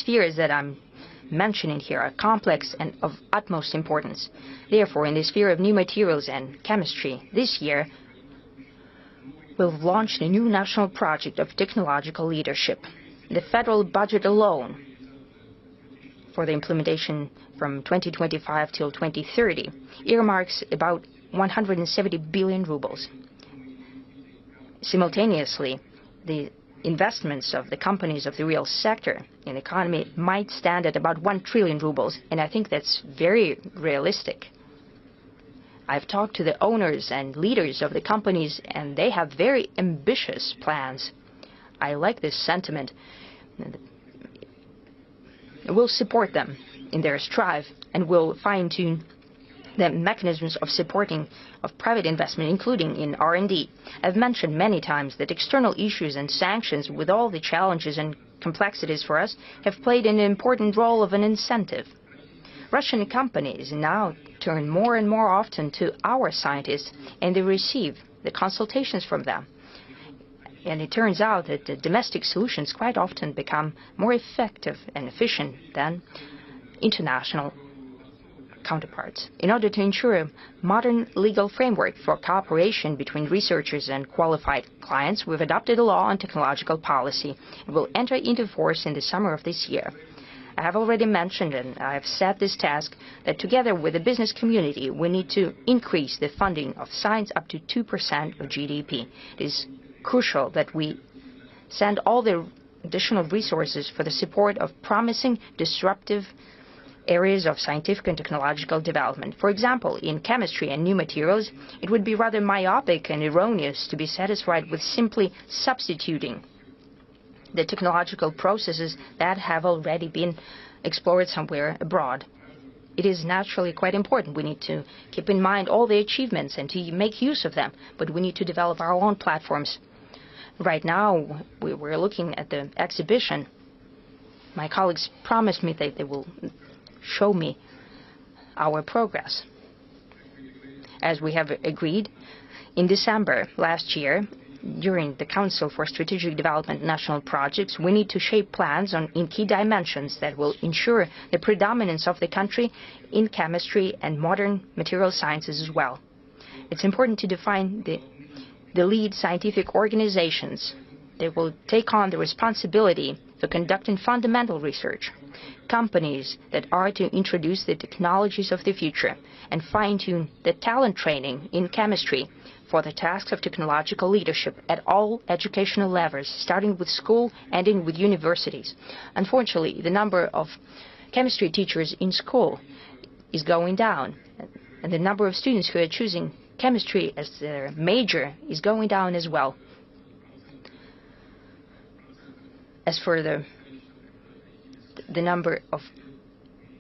spheres that I'm mentioning here are complex and of utmost importance. Therefore, in the sphere of new materials and chemistry, this year we've launched a new national project of technological leadership. The federal budget alone for the implementation from 2025 till 2030 earmarks about 170 billion rubles. Simultaneously, the investments of the companies of the real sector in the economy might stand at about 1 trillion rubles, and I think that's very realistic. I've talked to the owners and leaders of the companies, and they have very ambitious plans. I like this sentiment. We'll support them in their strive, and we'll fine-tune the mechanisms of supporting of private investment, including in R&D. I've mentioned many times that external issues and sanctions, with all the challenges and complexities for us, have played an important role of an incentive. Russian companies now turn more and more often to our scientists, and they receive the consultations from them. And it turns out that the domestic solutions quite often become more effective and efficient than international counterparts. In order to ensure a modern legal framework for cooperation between researchers and qualified clients, we've adopted a law on technological policy. It will enter into force in the summer of this year. I have already mentioned, and I have set this task, that together with the business community, we need to increase the funding of science up to 2% of GDP. It is crucial that we send all the additional resources for the support of promising, disruptive areas of scientific and technological development. For example, in chemistry and new materials, it would be rather myopic and erroneous to be satisfied with simply substituting the technological processes that have already been explored somewhere abroad. It is naturally quite important. We need to keep in mind all the achievements and to make use of them, but we need to develop our own platforms. Right now, we're looking at the exhibition. My colleagues promised me that they will show me our progress. As we have agreed, in December last year, during the Council for Strategic Development National Projects, we need to shape plans in key dimensions that will ensure the predominance of the country in chemistry and modern material sciences as well. It's important to define the lead scientific organizations that will take on the responsibility for conducting fundamental research, companies that are to introduce the technologies of the future and fine-tune the talent training in chemistry for the tasks of technological leadership at all educational levels, starting with school, ending with universities. Unfortunately, the number of chemistry teachers in school is going down, and the number of students who are choosing chemistry as their major is going down as well. As for the number of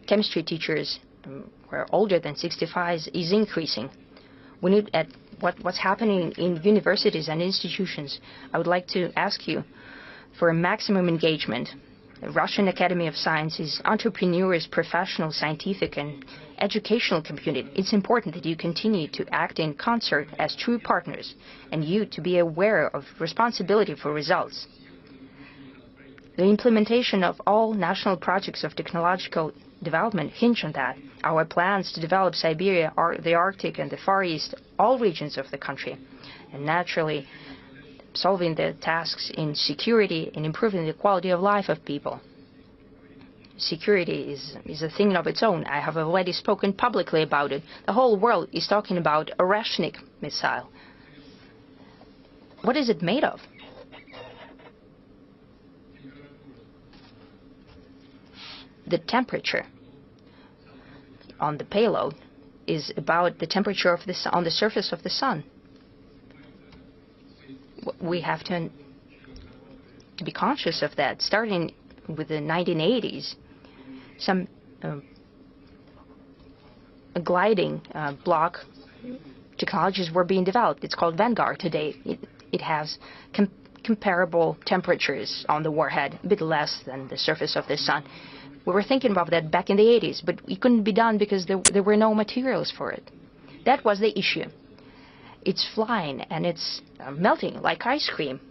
chemistry teachers who are older than 65 is increasing. We need at what's happening in universities and institutions. I would like to ask you for a maximum engagement. The Russian Academy of Sciences, entrepreneurs, professional, scientific, and educational community. It's important that you continue to act in concert as true partners, and you to be aware of responsibility for results. The implementation of all national projects of technological development hinge on that. Our plans to develop Siberia, the Arctic, and the Far East, all regions of the country, and naturally solving the tasks in security and improving the quality of life of people. Security is a thing of its own. I have already spoken publicly about it. The whole world is talking about a Oreshnik missile. What is it made of? The temperature on the payload is about the temperature of on the surface of the sun. We have to be conscious of that. Starting with the 1980s, some gliding block technologies were being developed. It's called Vanguard today. It has comparable temperatures on the warhead, a bit less than the surface of the sun. We were thinking about that back in the 80s, but it couldn't be done because there were no materials for it. That was the issue. It's flying and it's melting like ice cream.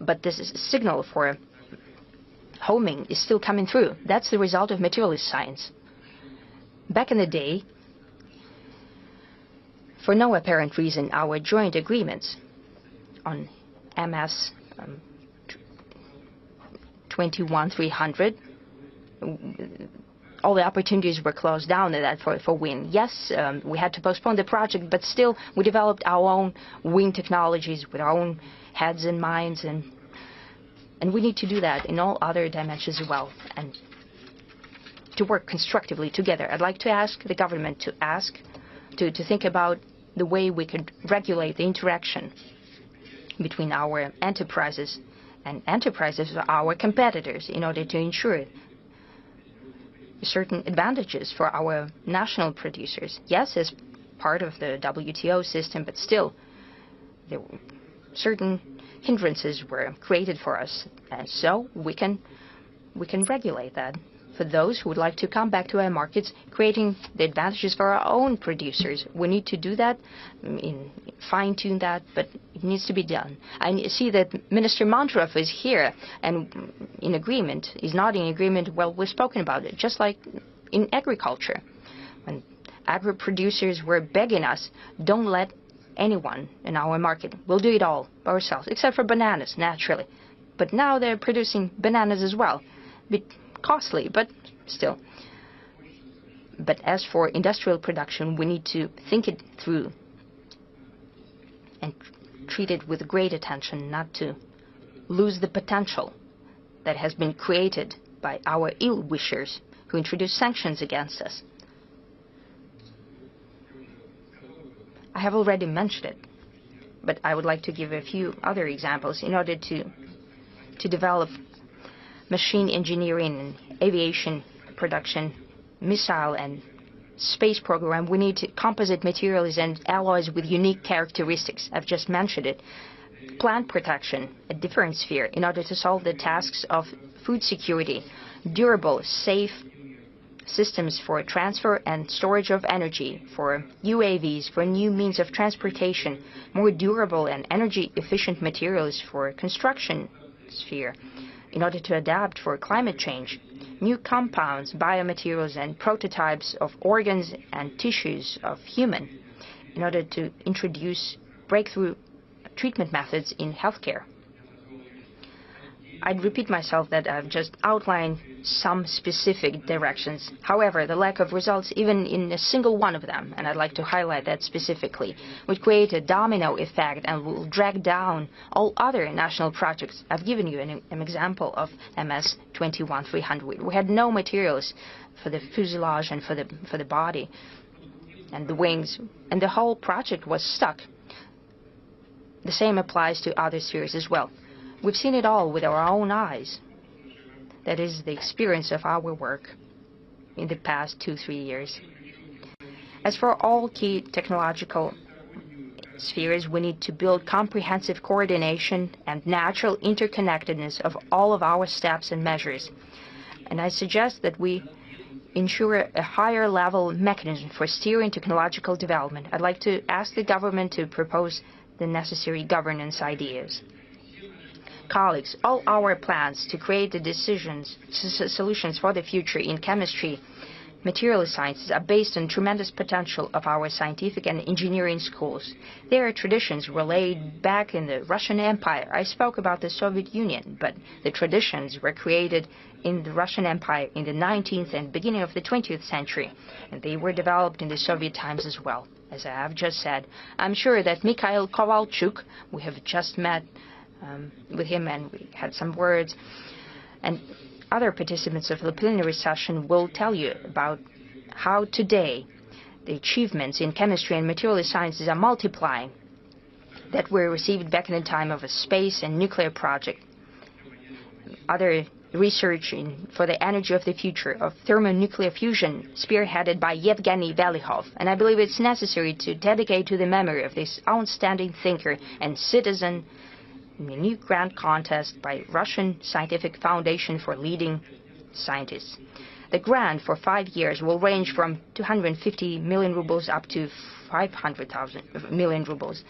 But this is a signal for homing is still coming through. That's the result of materialist science. Back in the day, for no apparent reason, our joint agreements on MS 21300, all the opportunities were closed down at that for wind. Yes, we had to postpone the project, but still we developed our own wind technologies with our own heads and minds, and we need to do that in all other dimensions as well, and to work constructively together. I'd like to ask the government to think about the way we could regulate the interaction between our enterprises and enterprises of our competitors in order to ensure certain advantages for our national producers. Yes, as part of the WTO system, but still, there were certain hindrances were created for us, and so we can regulate that. For those who would like to come back to our markets, creating the advantages for our own producers, we need to do that, fine-tune that, but it needs to be done. I see that Minister Mantrov is here and in agreement. He's not in agreement. Well, we've spoken about it, just like in agriculture. When agri-producers were begging us, don't let anyone in our market. We'll do it all by ourselves, except for bananas, naturally. But now they're producing bananas as well. Bit costly, but still. But as for industrial production, we need to think it through and treat it with great attention, not to lose the potential that has been created by our ill-wishers who introduced sanctions against us. I have already mentioned it, but I would like to give a few other examples in order to develop machine engineering and aviation production, missile and space program. We need composite materials and alloys with unique characteristics. I've just mentioned it. Plant protection, a different sphere, in order to solve the tasks of food security. Durable, safe systems for transfer and storage of energy, for UAVs, for new means of transportation, more durable and energy-efficient materials for construction sphere, in order to adapt for climate change, new compounds, biomaterials, and prototypes of organs and tissues of human, in order to introduce breakthrough treatment methods in healthcare. I'd repeat myself that I've just outlined some specific directions. However, the lack of results, even in a single one of them, and I'd like to highlight that specifically, would create a domino effect and will drag down all other national projects. I've given you an example of MS 21300. We had no materials for the fuselage and for the body and the wings, and the whole project was stuck. The same applies to other spheres as well. We've seen it all with our own eyes. That is the experience of our work in the past 2-3 years. As for all key technological spheres, we need to build comprehensive coordination and natural interconnectedness of all of our steps and measures. And I suggest that we ensure a higher level mechanism for steering technological development. I'd like to ask the government to propose the necessary governance ideas. Colleagues, all our plans to create the solutions for the future in chemistry, material sciences are based on tremendous potential of our scientific and engineering schools. Their traditions were laid back in the Russian Empire. I spoke about the Soviet Union, but the traditions were created in the Russian Empire in the 19th and beginning of the 20th century, and they were developed in the Soviet times as well. As I have just said, I'm sure that Mikhail Kovalchuk, we have just met with him and we had some words, and other participants of the plenary session will tell you about how today the achievements in chemistry and material sciences are multiplying that were received back in the time of a space and nuclear project. Other research for the energy of the future of thermonuclear fusion spearheaded by Yevgeny Velihov, and I believe it's necessary to dedicate to the memory of this outstanding thinker and citizen in a new grant contest by Russian Scientific Foundation for Leading Scientists. The grant for 5 years will range from 250 million rubles up to 500,000 million rubles.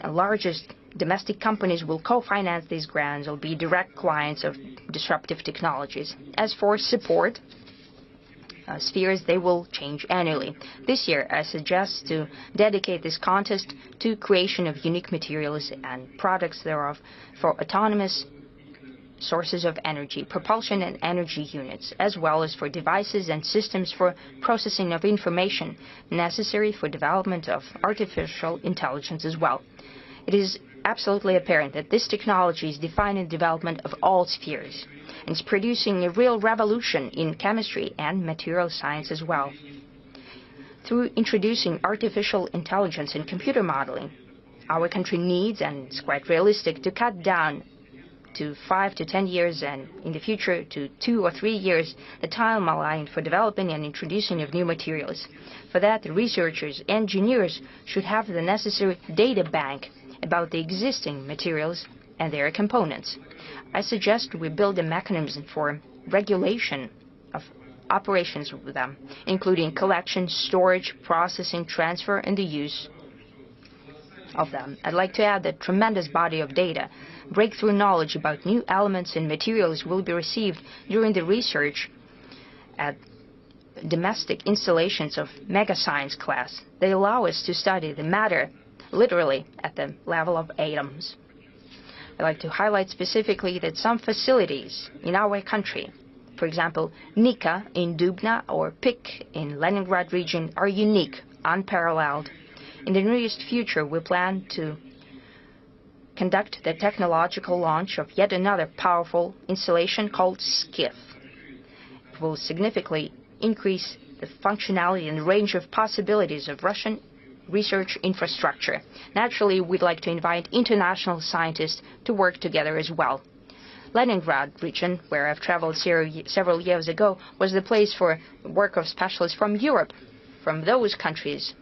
The largest domestic companies will co-finance these grants or be direct clients of disruptive technologies. As for support spheres, they will change annually. This year, I suggest to dedicate this contest to creation of unique materials and products thereof for autonomous sources of energy, propulsion and energy units, as well as for devices and systems for processing of information necessary for development of artificial intelligence as well. It is absolutely apparent that this technology is defining the development of all spheres and is producing a real revolution in chemistry and material science as well. Through introducing artificial intelligence and computer modeling, our country needs, and it's quite realistic, to cut down to 5 to 10 years and in the future to 2 or 3 years the timeline for developing and introducing of new materials. For that, the researchers, engineers should have the necessary data bank about the existing materials and their components. I suggest we build a mechanism for regulation of operations with them, including collection, storage, processing, transfer, and the use of them. I'd like to add that tremendous body of data, breakthrough knowledge about new elements and materials will be received during the research at domestic installations of mega science class. They allow us to study the matter literally at the level of atoms. I'd like to highlight specifically that some facilities in our country, for example, Nika in Dubna or PIK in Leningrad region, are unique, unparalleled. In the nearest future, we plan to conduct the technological launch of yet another powerful installation called SCIF. It will significantly increase the functionality and range of possibilities of Russian research infrastructure. Naturally, we'd like to invite international scientists to work together as well. Leningrad region, where I've traveled several years ago, was the place for work of specialists from Europe, from those countries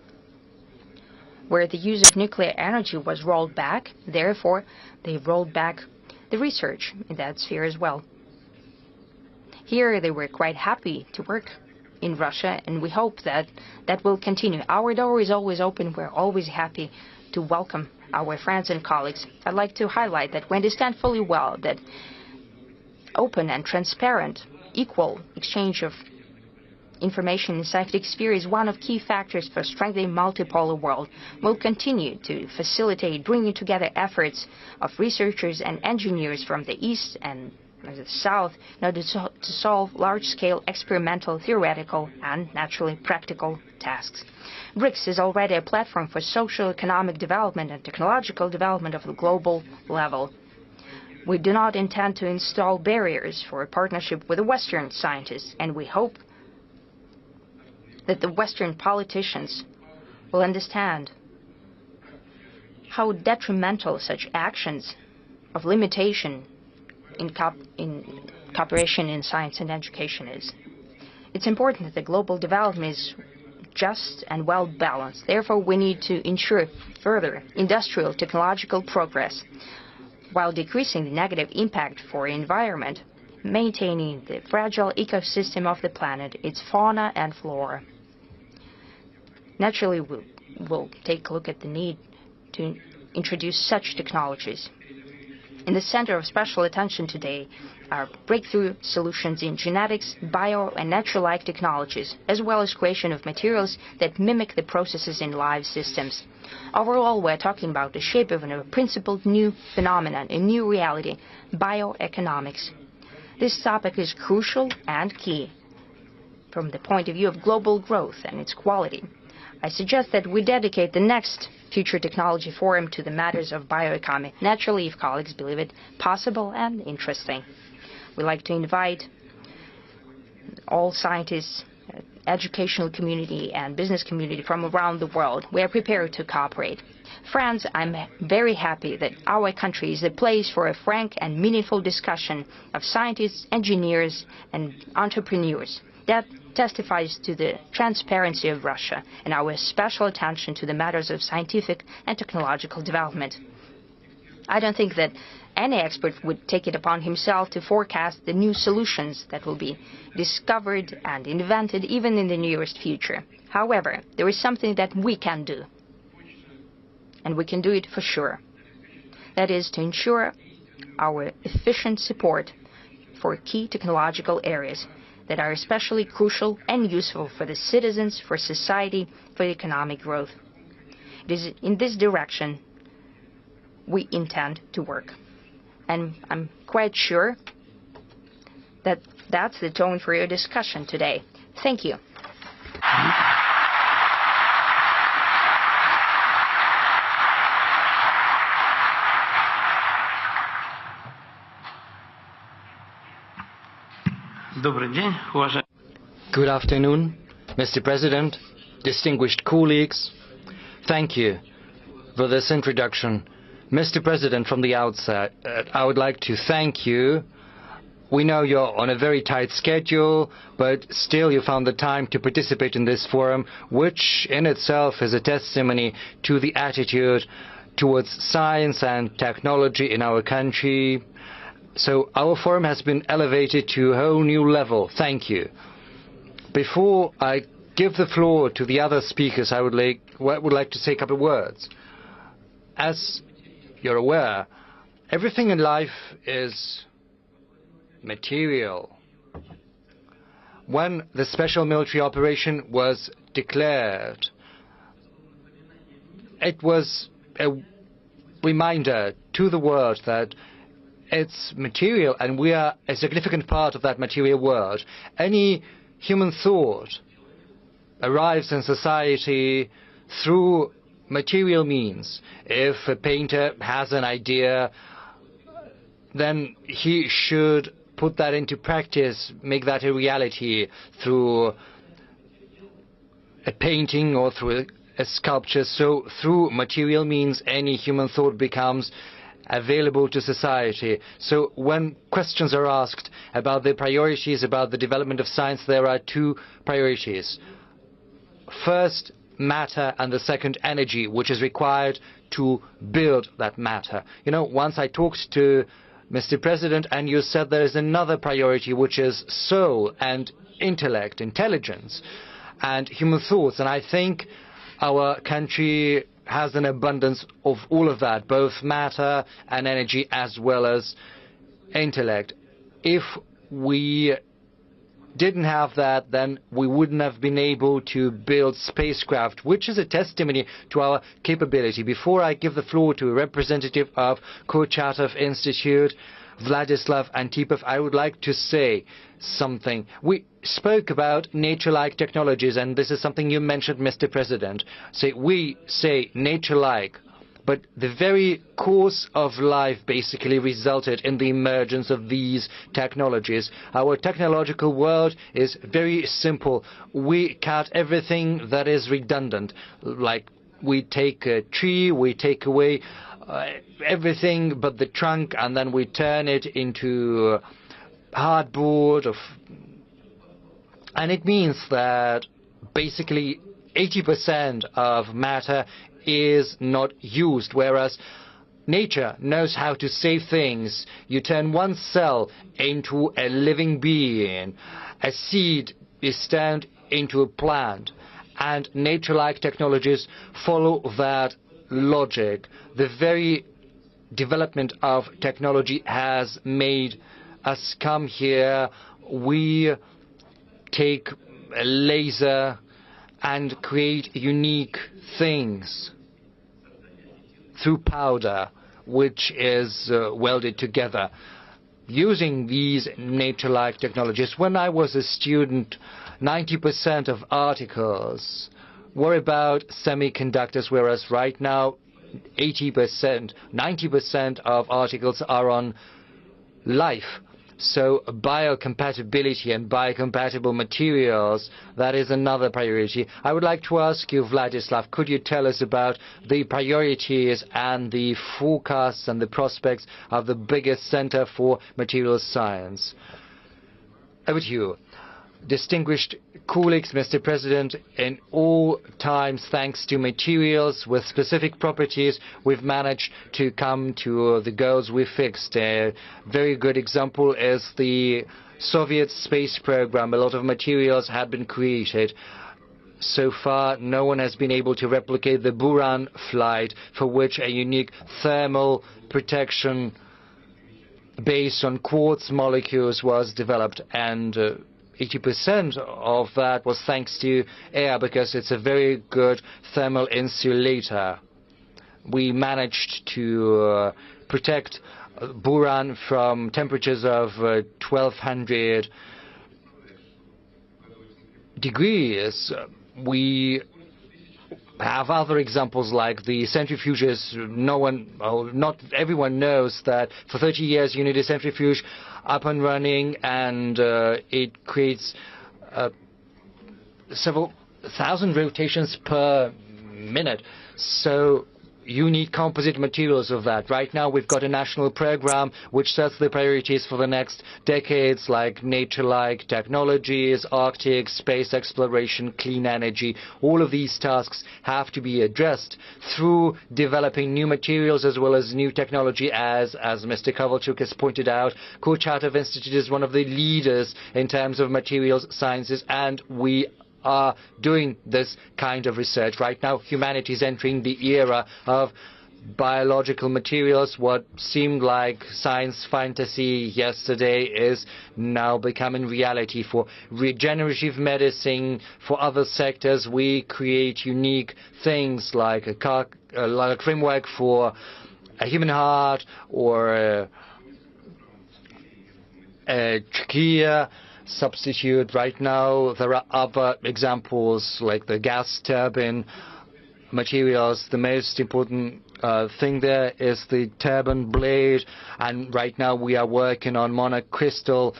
where the use of nuclear energy was rolled back. Therefore, they rolled back the research in that sphere as well. Here, they were quite happy to work in Russia, and we hope that that will continue. Our door is always open. We're always happy to welcome our friends and colleagues. I'd like to highlight that we understand fully well that open and transparent, equal exchange of information in scientific sphere is one of key factors for strengthening multipolar world. We'll continue to facilitate bringing together efforts of researchers and engineers from the East and the South in order to solve large-scale experimental, theoretical, and naturally practical tasks. BRICS is already a platform for socio-economic development and technological development of the global level. We do not intend to install barriers for a partnership with the Western scientists, and we hope that the Western politicians will understand how detrimental such actions of limitation in cooperation in science and education is. It's important that the global development is just and well balanced. Therefore, we need to ensure further industrial technological progress while decreasing the negative impact for the environment, maintaining the fragile ecosystem of the planet, its fauna and flora. Naturally, we'll take a look at the need to introduce such technologies. In the center of special attention today are breakthrough solutions in genetics, bio and natural-like technologies, as well as creation of materials that mimic the processes in live systems. Overall, we're talking about the shape of a principled new phenomenon, a new reality, bioeconomics. This topic is crucial and key from the point of view of global growth and its quality. I suggest that we dedicate the next Future Technology Forum to the matters of bioeconomy, naturally if colleagues believe it possible and interesting. We'd like to invite all scientists, educational community and business community from around the world. We are prepared to cooperate. Friends, I'm very happy that our country is a place for a frank and meaningful discussion of scientists, engineers, and entrepreneurs. That testifies to the transparency of Russia and our special attention to the matters of scientific and technological development. I don't think that any expert would take it upon himself to forecast the new solutions that will be discovered and invented even in the nearest future. However, there is something that we can do, and we can do it for sure. That is to ensure our efficient support for key technological areas that are especially crucial and useful for the citizens, for society, for economic growth. It is in this direction we intend to work. And I'm quite sure that that's the tone for your discussion today. Thank you. Good afternoon, Mr. President, distinguished colleagues. Thank you for this introduction. Mr. President, from the outset, I would like to thank you. We know you're on a very tight schedule, but still you found the time to participate in this forum, which in itself is a testimony to the attitude towards science and technology in our country. So our forum has been elevated to a whole new level. Thank you. Before I give the floor to the other speakers, I would like to say a couple of words. As you're aware, everything in life is material. When the special military operation was declared, it was a reminder to the world that it's material, and we are a significant part of that material world. Any human thought arrives in society through material means. If a painter has an idea, then he should put that into practice, make that a reality through a painting or through a sculpture. So through material means, any human thought becomes available to society. So when questions are asked about the priorities, about the development of science, there are two priorities. First, matter, and the second, energy, which is required to build that matter. You know, once I talked to Mr. President, and you said there is another priority, which is soul and intellect, intelligence, and human thoughts. And I think our country has an abundance of all of that, both matter and energy, as well as intellect. If we didn't have that, then we wouldn't have been able to build spacecraft, which is a testimony to our capability. Before I give the floor to a representative of Kurchatov Institute, Vladislav Antipov, I would like to say something. We spoke about nature-like technologies, and this is something you mentioned, Mr. President. We say nature-like, but the very course of life basically resulted in the emergence of these technologies. Our technological world is very simple. We cut everything that is redundant, like we take a tree, we take away everything but the trunk, and then we turn it into hardboard. And it means that basically 80% of matter is not used, whereas nature knows how to save things. You turn one cell into a living being. A seed is turned into a plant. And nature-like technologies follow that logic. The very development of technology has made us come here. We take a laser and create unique things through powder, which is welded together using these nature-like technologies. When I was a student, 90% of articles were about semiconductors, whereas right now 80%, 90% of articles are on life. So biocompatibility and biocompatible materials, that is another priority. I would like to ask you, Vladislav, could you tell us about the priorities and the forecasts and the prospects of the biggest center for materials science? Over to you. Distinguished colleagues, Mr. President, in all times, thanks to materials with specific properties, we've managed to come to the goals we fixed. A very good example is the Soviet space program. A lot of materials had been created. So far, no one has been able to replicate the Buran flight, for which a unique thermal protection based on quartz molecules was developed, and 80% of that was thanks to air, because it's a very good thermal insulator. We managed to protect Buran from temperatures of 1200 degrees. We have other examples like the centrifuges. Not everyone knows that for 30 years you need a centrifuge up and running, and it creates several thousand rotations per minute. So you need composite materials of that. Right now we've got a national program which sets the priorities for the next decades, like nature-like technologies, Arctic, space exploration, clean energy. All of these tasks have to be addressed through developing new materials as well as new technology. As Mr. Kovalchuk has pointed out, Kurchatov Institute is one of the leaders in terms of materials sciences, and we are doing this kind of research. Right now, humanity is entering the era of biological materials. What seemed like science fantasy yesterday is now becoming reality. For regenerative medicine, for other sectors, we create unique things like a framework for a human heart or a trachea substitute. Right now there are other examples like the gas turbine materials. The most important thing there is the turbine blade, and right now we are working on monocrystal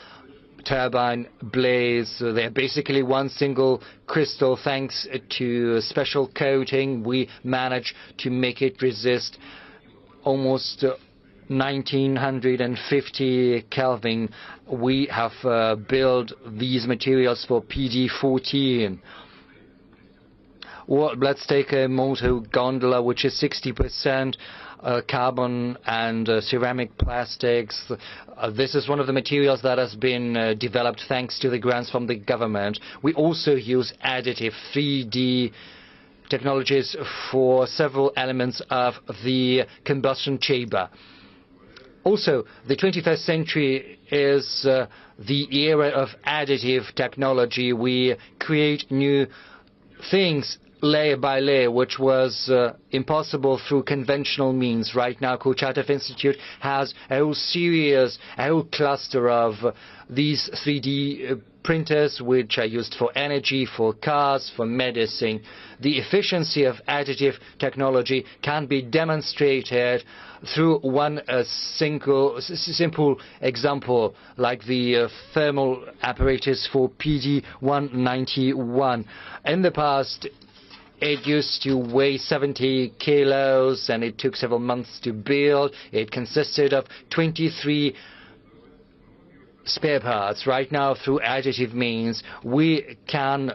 turbine blades. They're basically one single crystal. Thanks to special coating, we manage to make it resist almost 1950 Kelvin. We have built these materials for PD-14. Or let's take a motor gondola, which is 60% carbon and ceramic plastics. This is one of the materials that has been developed thanks to the grants from the government. We also use additive 3D technologies for several elements of the combustion chamber. Also, the 21st century is the era of additive technology. We create new things layer by layer, which was impossible through conventional means. Right now, Kurchatov Institute has a whole cluster of these 3D printers, which are used for energy, for cars, for medicine. The efficiency of additive technology can be demonstrated through one simple example, like the thermal apparatus for PD-191. In the past, it used to weigh 70 kilos, and it took several months to build. It consisted of 23 spare parts. Right now, through additive means, we can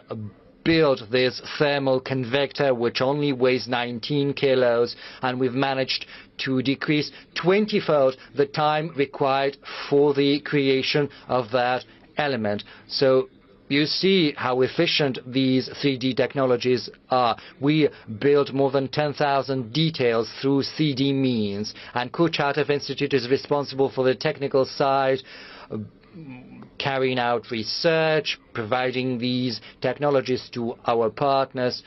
build this thermal convector, which only weighs 19 kilos, and we've managed to decrease 20-fold the time required for the creation of that element. So you see how efficient these 3D technologies are. We built more than 10,000 details through 3D means, and Kurchatov Institute is responsible for the technical side, carrying out research, providing these technologies to our partners.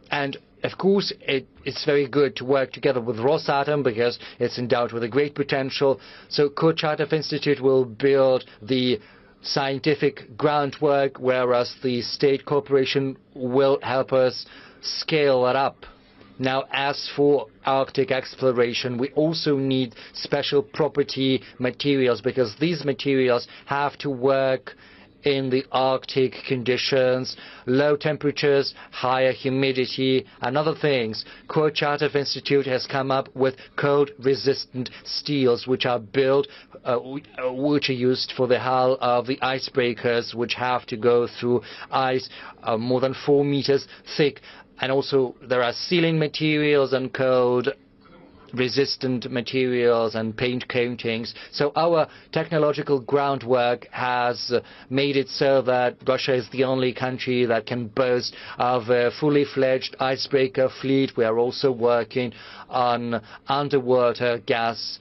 And of course, it's very good to work together with Rosatom because it's endowed with a great potential. So Kurchatov Institute will build the scientific groundwork, whereas the state corporation will help us scale it up. Now, as for Arctic exploration, we also need special property materials, because these materials have to work in the Arctic conditions, low temperatures, higher humidity, and other things. Kurchatov Institute has come up with cold-resistant steels, which are built, which are used for the hull of the icebreakers, which have to go through ice more than 4 meters thick. And also there are sealing materials and cold resistant materials and paint coatings. So our technological groundwork has made it so that Russia is the only country that can boast of a fully fledged icebreaker fleet. We are also working on underwater gas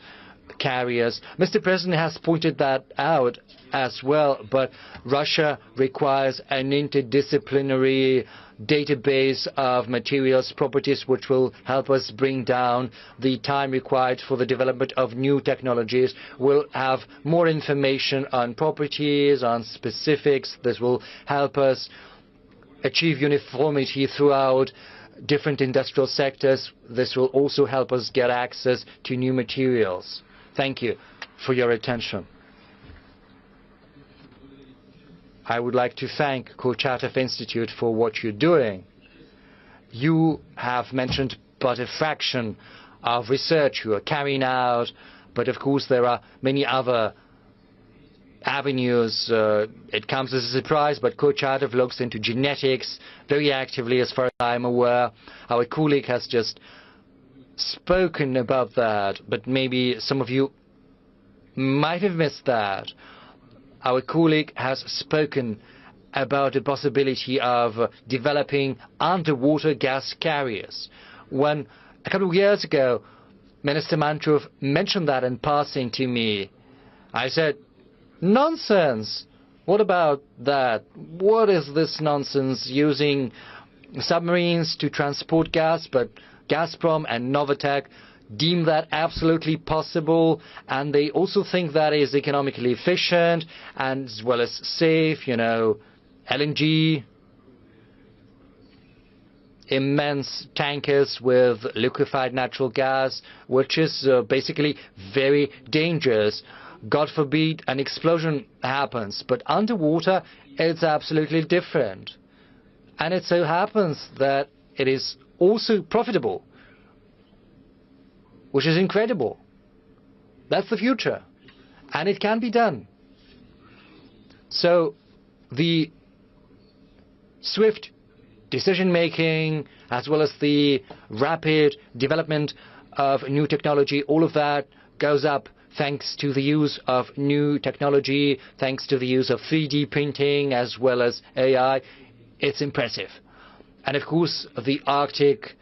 carriers. Mr. President has pointed that out as well, but Russia requires an interdisciplinary database of materials properties which will help us bring down the time required for the development of new technologies. We'll have more information on properties, on specifics. This will help us achieve uniformity throughout different industrial sectors. This will also help us get access to new materials. Thank you for your attention. I would like to thank Kurchatov Institute for what you're doing. You have mentioned but a fraction of research you are carrying out, but of course there are many other avenues. It comes as a surprise, but Kurchatov looks into genetics very actively as far as I'm aware. Our colleague has just spoken about that, but maybe some of you might have missed that. Our colleague has spoken about the possibility of developing underwater gas carriers. When a couple of years ago, Minister Mantrov mentioned that in passing to me, I said, nonsense! What about that? What is this nonsense using submarines to transport gas? But Gazprom and Novatek deem that absolutely possible, and they also think that is economically efficient and as well as safe. LNG, immense tankers with liquefied natural gas, which is basically very dangerous. God forbid an explosion happens, but underwater it's absolutely different. And it so happens that it is also profitable, which is incredible. That's the future. And it can be done. So the swift decision-making, as well as the rapid development of new technology, all of that goes up thanks to the use of new technology, thanks to the use of 3D printing, as well as AI. It's impressive. And of course, the Arctic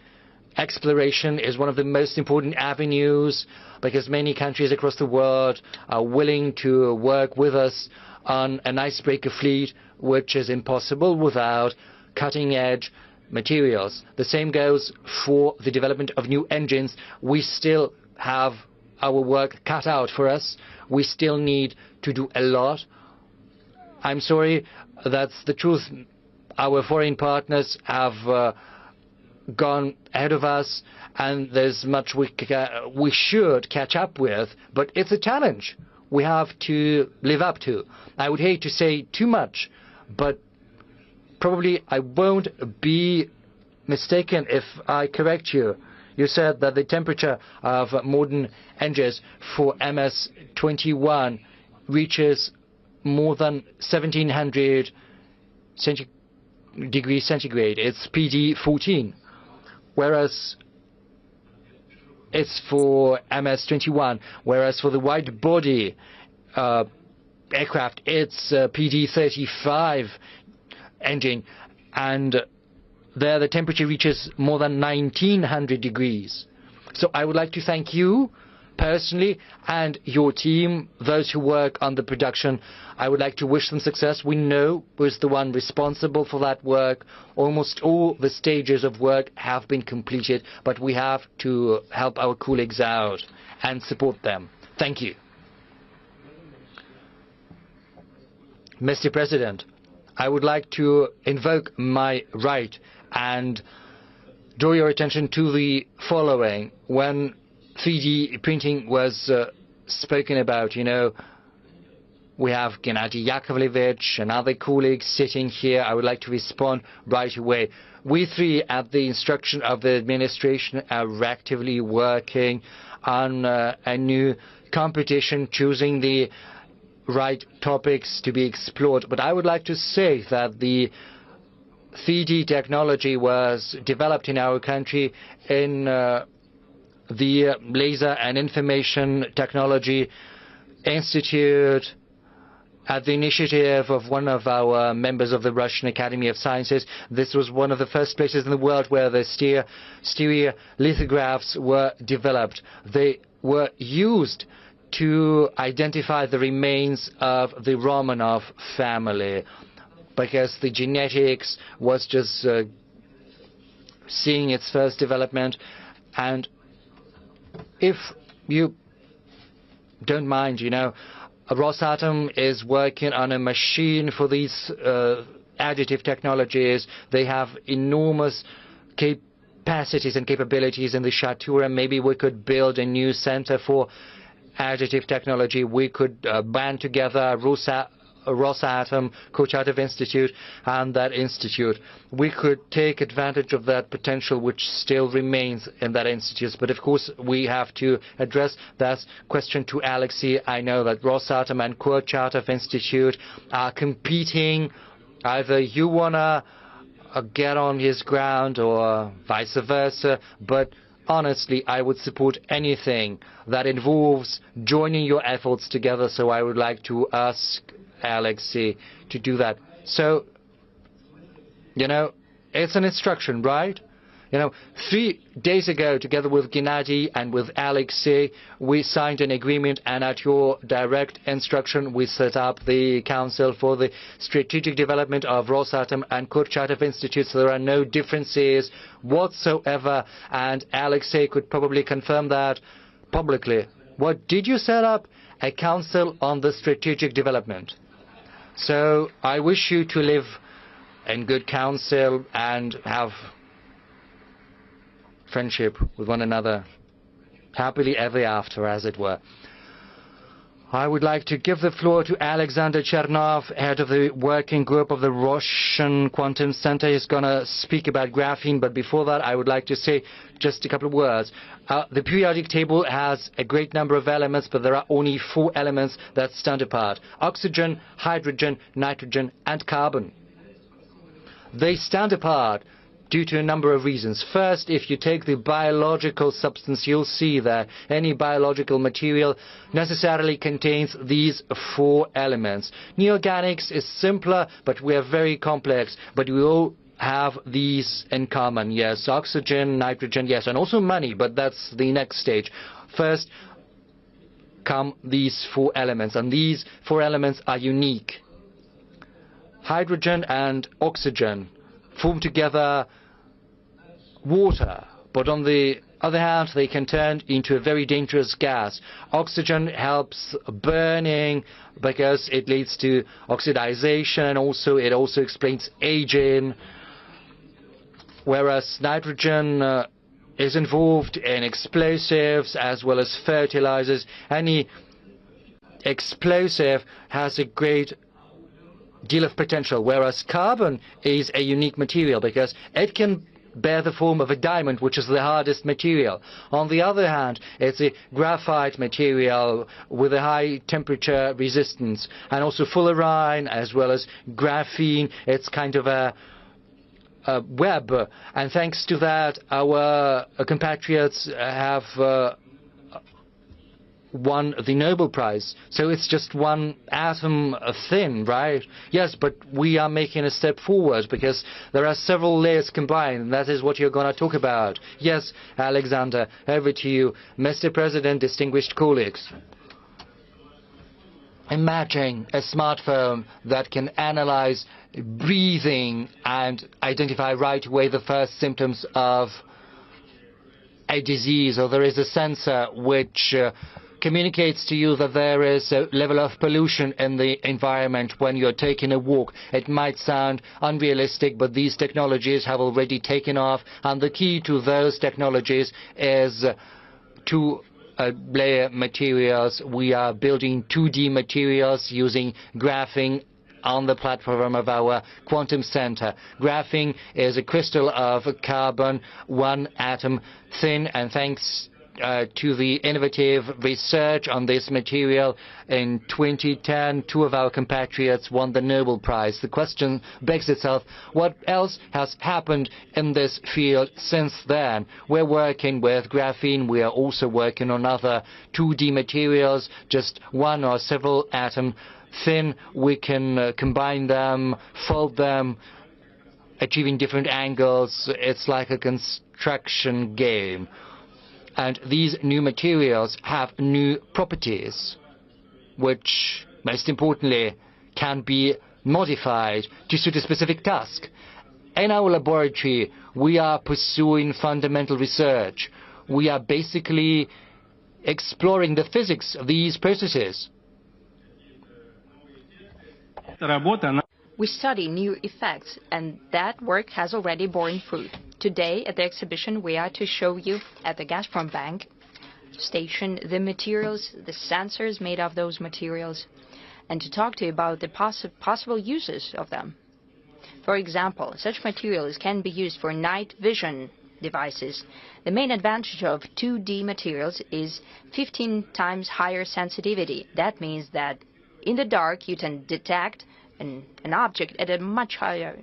exploration is one of the most important avenues, because many countries across the world are willing to work with us on an icebreaker fleet, which is impossible without cutting-edge materials. The same goes for the development of new engines. We still have our work cut out for us. We still need to do a lot. I'm sorry, that's the truth. Our foreign partners have gone ahead of us, and there's much we should catch up with, but it's a challenge we have to live up to. I would hate to say too much, but probably I won't be mistaken if I correct you. You said that the temperature of modern engines for MS-21 reaches more than 1700 degrees centigrade. It's PD-14. Whereas it's for MS-21, whereas for the wide body aircraft, it's PD-35 engine, and there the temperature reaches more than 1900 degrees. So I would like to thank you personally and your team, those who work on the production. I would like to wish them success. We know who's the one responsible for that work. Almost all the stages of work have been completed, but we have to help our colleagues out and support them. Thank you. Mr. President, I would like to invoke my right and draw your attention to the following. When 3D printing was spoken about, we have Gennady Yakovlevich and other colleagues sitting here. I would like to respond right away. We three, at the instruction of the administration, are actively working on a new competition, choosing the right topics to be explored. But I would like to say that the 3D technology was developed in our country in the Laser and Information Technology Institute, at the initiative of one of our members of the Russian Academy of Sciences. This was one of the first places in the world where the stereolithographs were developed. They were used to identify the remains of the Romanov family, because the genetics was just seeing its first development. And if you don't mind, Rosatom is working on a machine for these additive technologies. They have enormous capacities and capabilities in the Shatura. Maybe we could build a new center for additive technology. We could band together Rosatom, Kurchatov Institute, and that institute. We could take advantage of that potential which still remains in that institute. But of course, we have to address that question to Alexei. I know that Rosatom and Kurchatov Institute are competing. Either you wanna get on his ground or vice versa. But honestly, I would support anything that involves joining your efforts together. So I would like to ask Alexei to do that. So, it's an instruction, right? 3 days ago, together with Gennady and with Alexei, we signed an agreement, and at your direct instruction, we set up the Council for the Strategic Development of Rosatom and Kurchatov Institute. So there are no differences whatsoever, and Alexei could probably confirm that publicly. What did you set up? A Council on the Strategic Development. So I wish you to live in good counsel and have friendship with one another, happily ever after, as it were. I would like to give the floor to Alexander Chernov, head of the working group of the Russian Quantum Center. He's going to speak about graphene, but before that I would like to say just a couple of words. The periodic table has a great number of elements, but there are only 4 elements that stand apart: oxygen, hydrogen, nitrogen, and carbon. They stand apart due to a number of reasons. First, if you take the biological substance, you'll see that any biological material necessarily contains these 4 elements. Neorganics is simpler, but we are very complex, but we all have these in common. Yes, oxygen, nitrogen, yes, and also money, but that's the next stage. First come these 4 elements, and these 4 elements are unique. Hydrogen and oxygen form together water, but on the other hand, they can turn into a very dangerous gas. Oxygen helps burning because it leads to oxidization, and it also explains aging, whereas nitrogen is involved in explosives as well as fertilizers. Any explosive has a great deal of potential, whereas carbon is a unique material because it can bear the form of a diamond, which is the hardest material. On the other hand, it's a graphite material with a high temperature resistance, and also fullerene as well as graphene. It's kind of a web, and thanks to that, our compatriots have won the Nobel Prize. So it's just one atom thin, right? Yes, but we are making a step forward because there are several layers combined, and that is what you're going to talk about. Yes, Alexander, over to you. Mr. President, distinguished colleagues. Imagine a smartphone that can analyze breathing and identify right away the first symptoms of a disease, or there is a sensor which communicates to you that there is a level of pollution in the environment when you're taking a walk. It might sound unrealistic, but these technologies have already taken off, and the key to those technologies is two-layer materials. We are building 2D materials using graphene on the platform of our quantum center. Graphene is a crystal of carbon, 1 atom thin, and thanks to the innovative research on this material. In 2010, two of our compatriots won the Nobel Prize. The question begs itself, what else has happened in this field since then? We're working with graphene. We are also working on other 2D materials, just one or several atom thin. We can combine them, fold them, achieving different angles. It's like a construction game. And these new materials have new properties, which, most importantly, can be modified to suit a specific task. In our laboratory, we are pursuing fundamental research. We are basically exploring the physics of these processes. We study new effects, and that work has already borne fruit. Today, at the exhibition, we are to show you at the Gazprom Bank station the materials, the sensors made of those materials, and to talk to you about the possible uses of them. For example, such materials can be used for night vision devices. The main advantage of 2D materials is 15 times higher sensitivity. That means that in the dark you can detect an object at a much higher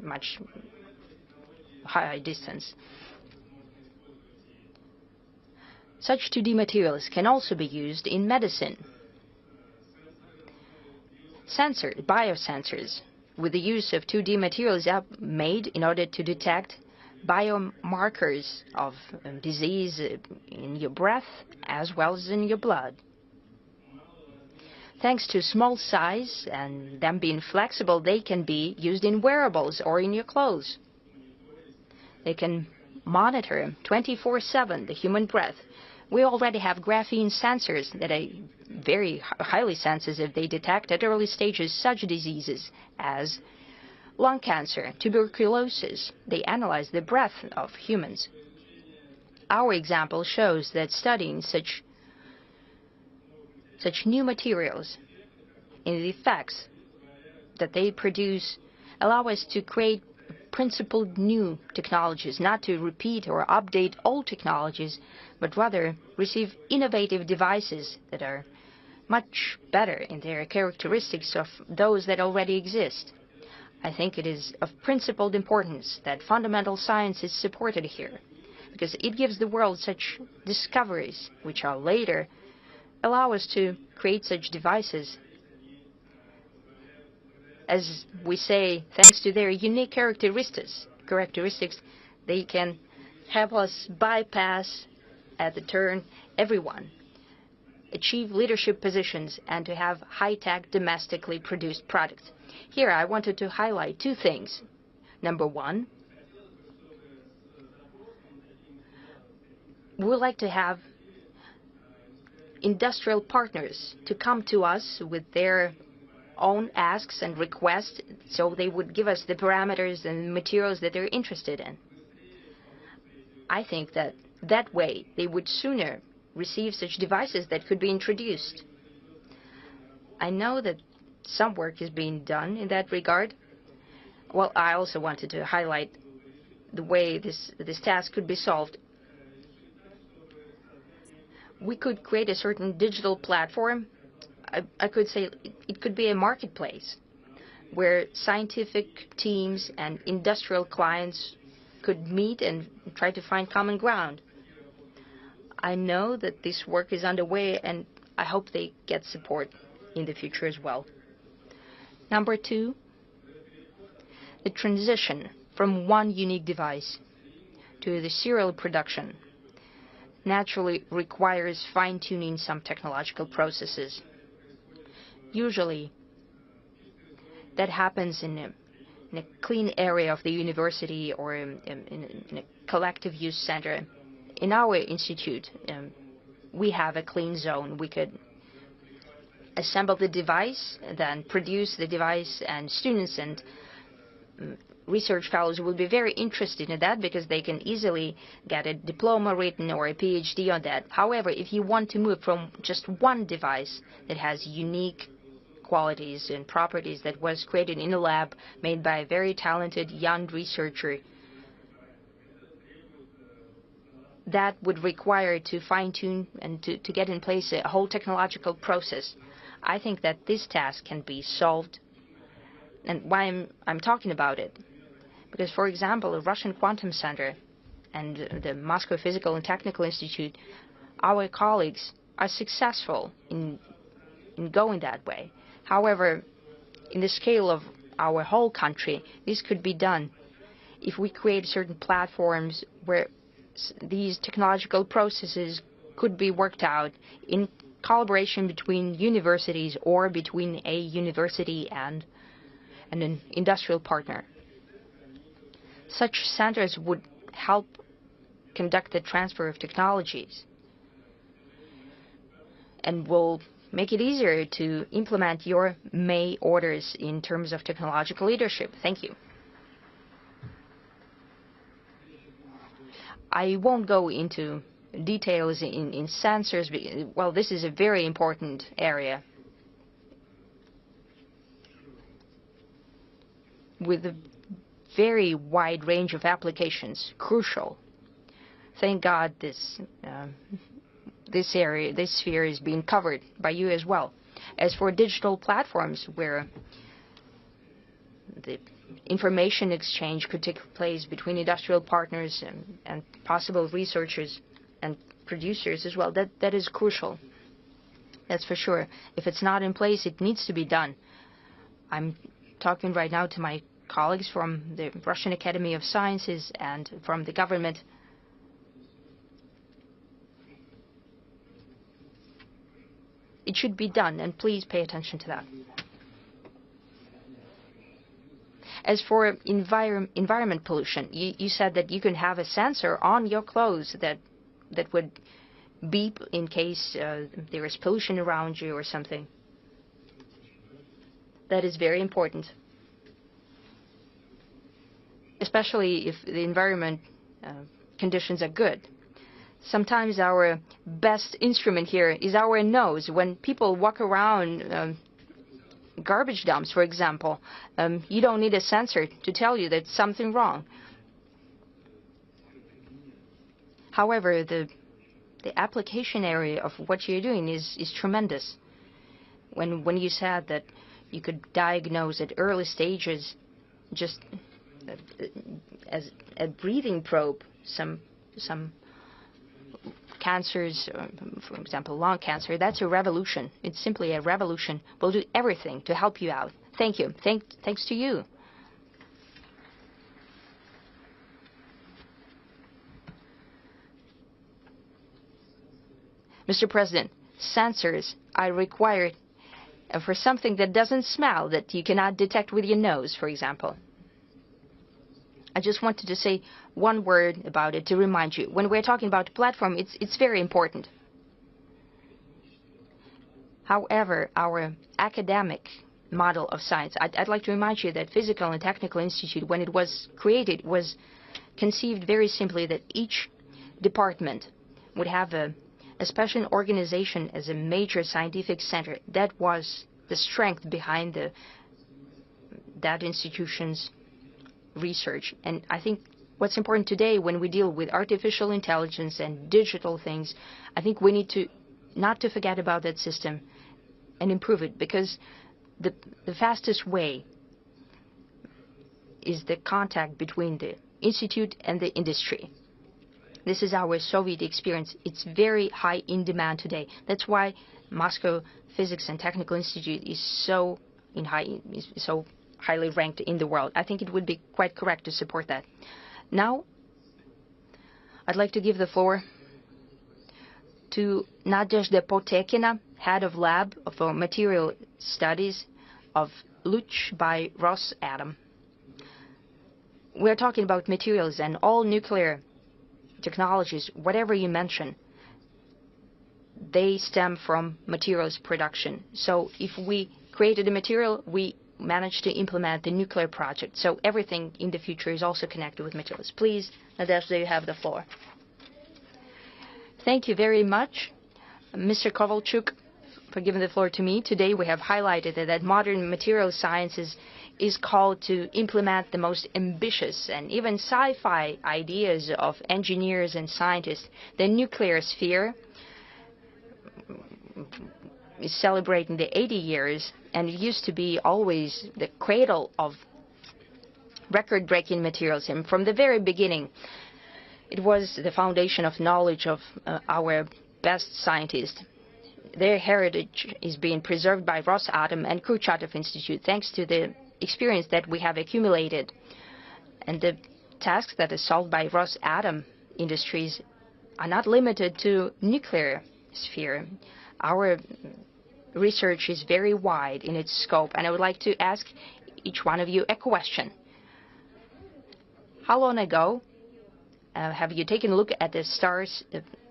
distance. Such 2D materials can also be used in medicine. Biosensors, with the use of 2D materials, are made in order to detect biomarkers of disease in your breath as well as in your blood. Thanks to small size and them being flexible, they can be used in wearables or in your clothes. They can monitor 24/7 the human breath. We already have graphene sensors that are very highly sensitive. They detect at early stages such diseases as lung cancer, tuberculosis. They analyze the breath of humans. Our example shows that studying such new materials and the effects that they produce allow us to create principled new technologies, not to repeat or update old technologies, but rather receive innovative devices that are much better in their characteristics of those that already exist. I think it is of principled importance that fundamental science is supported here, because it gives the world such discoveries which are later allow us to create such devices. As we say, thanks to their unique characteristics, they can help us bypass at the turn everyone, achieve leadership positions, and to have high-tech domestically produced products. Here I wanted to highlight two things. Number one, we would like to have industrial partners to come to us with their own asks and requests, so they would give us the parameters and materials that they're interested in. I think that way they would sooner receive such devices that could be introduced. I know that some work is being done in that regard. Well, I also wanted to highlight the way this task could be solved. We could create a certain digital platform. I could say it could be a marketplace where scientific teams and industrial clients could meet and try to find common ground. I know that this work is underway, and I hope they get support in the future as well. Number two, the transition from one unique device to the serial production naturally requires fine-tuning some technological processes. Usually, that happens in a clean area of the university or in a collective use center. In our institute, we have a clean zone. We could assemble the device, then produce the device, and students and research fellows will be very interested in that because they can easily get a diploma written or a PhD on that. However, if you want to move from just one device that has unique qualities and properties that was created in a lab made by a very talented young researcher, that would require to fine-tune and to get in place a whole technological process. I think that this task can be solved. And why I'm talking about it? Because, for example, the Russian Quantum Center and the Moscow Physical and Technical Institute, our colleagues are successful in going that way. However, in the scale of our whole country, this could be done if we create certain platforms where these technological processes could be worked out in collaboration between universities or between a university and an industrial partner. Such centers would help conduct the transfer of technologies and will make it easier to implement your May orders in terms of technological leadership. Thank you. I won't go into details in sensors. Well, this is a very important area with a very wide range of applications, crucial. Thank God this sphere is being covered by you as well. As for digital platforms where the information exchange could take place between industrial partners and possible researchers and producers as well, that is crucial. That's for sure. If it's not in place, it needs to be done. I'm talking right now to my colleagues from the Russian Academy of Sciences and from the government. It should be done, and please pay attention to that. As for environment pollution, you said that you can have a sensor on your clothes that would beep in case there is pollution around you or something. That is very important, especially if the environment conditions are good. Sometimes our best instrument here is our nose. When people walk around garbage dumps, for example, you don't need a sensor to tell you that something wrong. However, the application area of what you're doing is tremendous. When you said that you could diagnose at early stages, just as a breathing probe, some cancers, for example, lung cancer, that's a revolution. It's simply a revolution. We'll do everything to help you out. Thank you. Thanks to you. Mr. President, sensors are required for something that doesn't smell, that you cannot detect with your nose, for example. I just wanted to say one word about it to remind you. When we're talking about the platform, it's very important. However, our academic model of science, I'd like to remind you that Physical and Technical Institute, when it was created, was conceived very simply that each department would have a special organization as a major scientific center. That was the strength behind that institution's research. And I think what's important today when we deal with artificial intelligence and digital things, I think we need to not to forget about that system and improve it, because the fastest way is the contact between the institute and the industry. This is our Soviet experience. It's very high in demand today. That's why Moscow Physics and Technical Institute is so highly ranked in the world. I think it would be quite correct to support that. Now, I'd like to give the floor to Nadezhda Potekina, head of lab for material studies of Luch by Rosatom. We're talking about materials, and all nuclear technologies, whatever you mention, they stem from materials production. So if we created a material, we managed to implement the nuclear project. So everything in the future is also connected with materials. Please, Nadezhda, you have the floor. Thank you very much, Mr. Kovalchuk, for giving the floor to me. Today we have highlighted that modern material sciences is called to implement the most ambitious and even sci-fi ideas of engineers and scientists. The nuclear sphere is celebrating the 80 years, and it used to be always the cradle of record-breaking materials. And from the very beginning, it was the foundation of knowledge of our best scientists. Their heritage is being preserved by Rosatom and Kurchatov Institute thanks to the experience that we have accumulated. And the tasks that are solved by Rosatom Industries are not limited to nuclear sphere. Our research is very wide in its scope, and I would like to ask each one of you a question. How long ago have you taken a look at the stars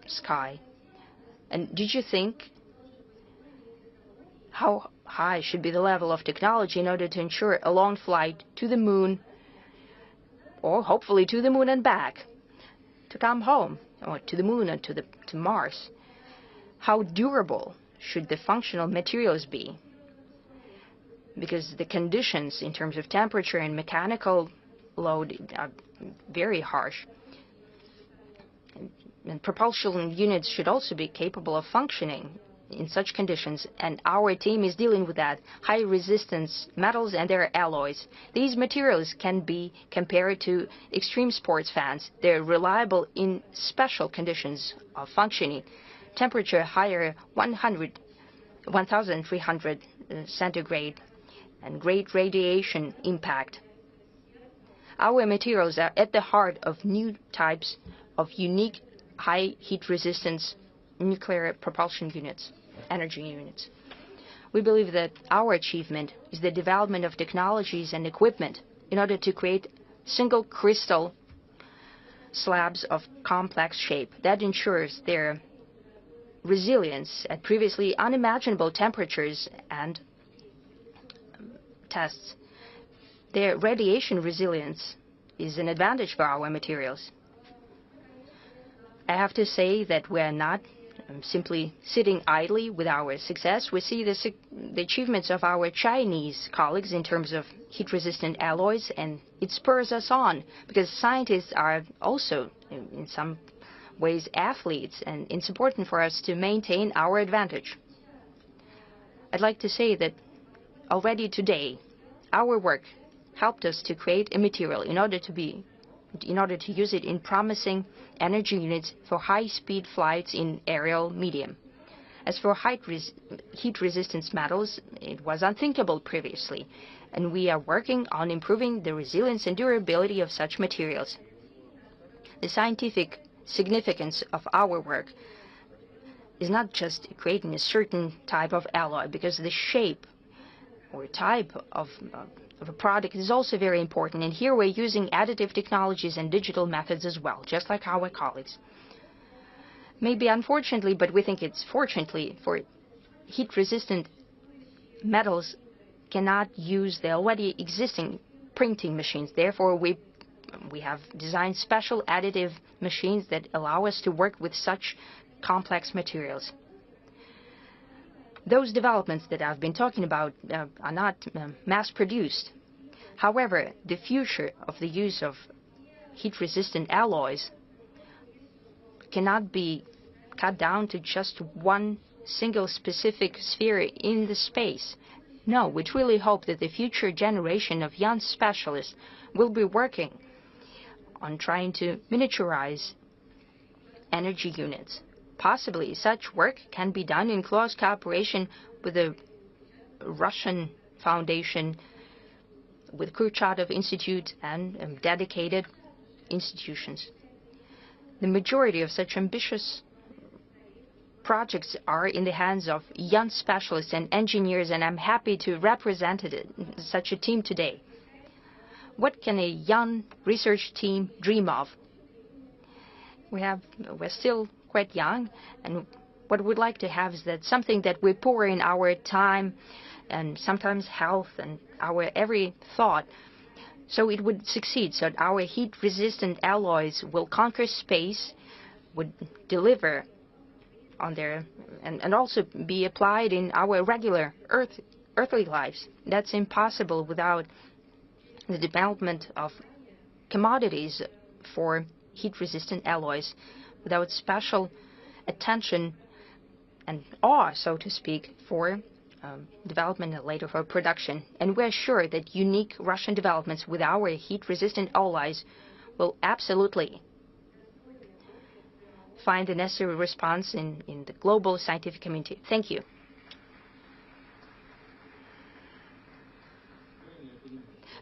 sky? And did you think how high should be the level of technology in order to ensure a long flight to the moon, or hopefully to the moon and back, to come home, or to the moon and to Mars? How durable should the functional materials be? Because the conditions in terms of temperature and mechanical load are very harsh. And propulsion units should also be capable of functioning in such conditions, and our team is dealing with that. High resistance metals and their alloys. These materials can be compared to extreme sports fans. They're reliable in special conditions of functioning. Temperature higher 1,300 centigrade, and great radiation impact. Our materials are at the heart of new types of unique high heat resistance nuclear propulsion units, energy units. We believe that our achievement is the development of technologies and equipment in order to create single crystal slabs of complex shape that ensures their resilience at previously unimaginable temperatures and tests. Their radiation resilience is an advantage for our materials. I have to say that we are not simply sitting idly with our success. We see the achievements of our Chinese colleagues in terms of heat-resistant alloys, and it spurs us on, because scientists are also, in some ways, athletes, and it's important for us to maintain our advantage. I'd like to say that already today, our work helped us to create a material in order to use it in promising energy units for high-speed flights in aerial medium. As for heat resistance metals, it was unthinkable previously, and we are working on improving the resilience and durability of such materials. The scientific significance of our work is not just creating a certain type of alloy, because the shape or type of a product is also very important, and here we're using additive technologies and digital methods as well, just like our colleagues. Maybe unfortunately, but we think it's fortunately, for heat-resistant metals cannot use the already existing printing machines. Therefore, we have designed special additive machines that allow us to work with such complex materials. Those developments that I've been talking about are not mass-produced. However, the future of the use of heat-resistant alloys cannot be cut down to just one single specific sphere in the space. No, we truly hope that the future generation of young specialists will be working on trying to miniaturize energy units. Possibly such work can be done in close cooperation with the Russian Foundation, with Kurchatov Institute and dedicated institutions. The majority of such ambitious projects are in the hands of young specialists and engineers, and I'm happy to represent such a team today. What can a young research team dream of? We're still quite young, and what we'd like to have is that something that we pour in our time and sometimes health and our every thought, so it would succeed, so that our heat-resistant alloys will conquer space, would deliver on their and also be applied in our regular earthly lives. That's impossible without the development of commodities for heat-resistant alloys, without special attention and awe, so to speak, for development and later for production. And we're sure that unique Russian developments with our heat-resistant alloys will absolutely find the necessary response in the global scientific community. Thank you.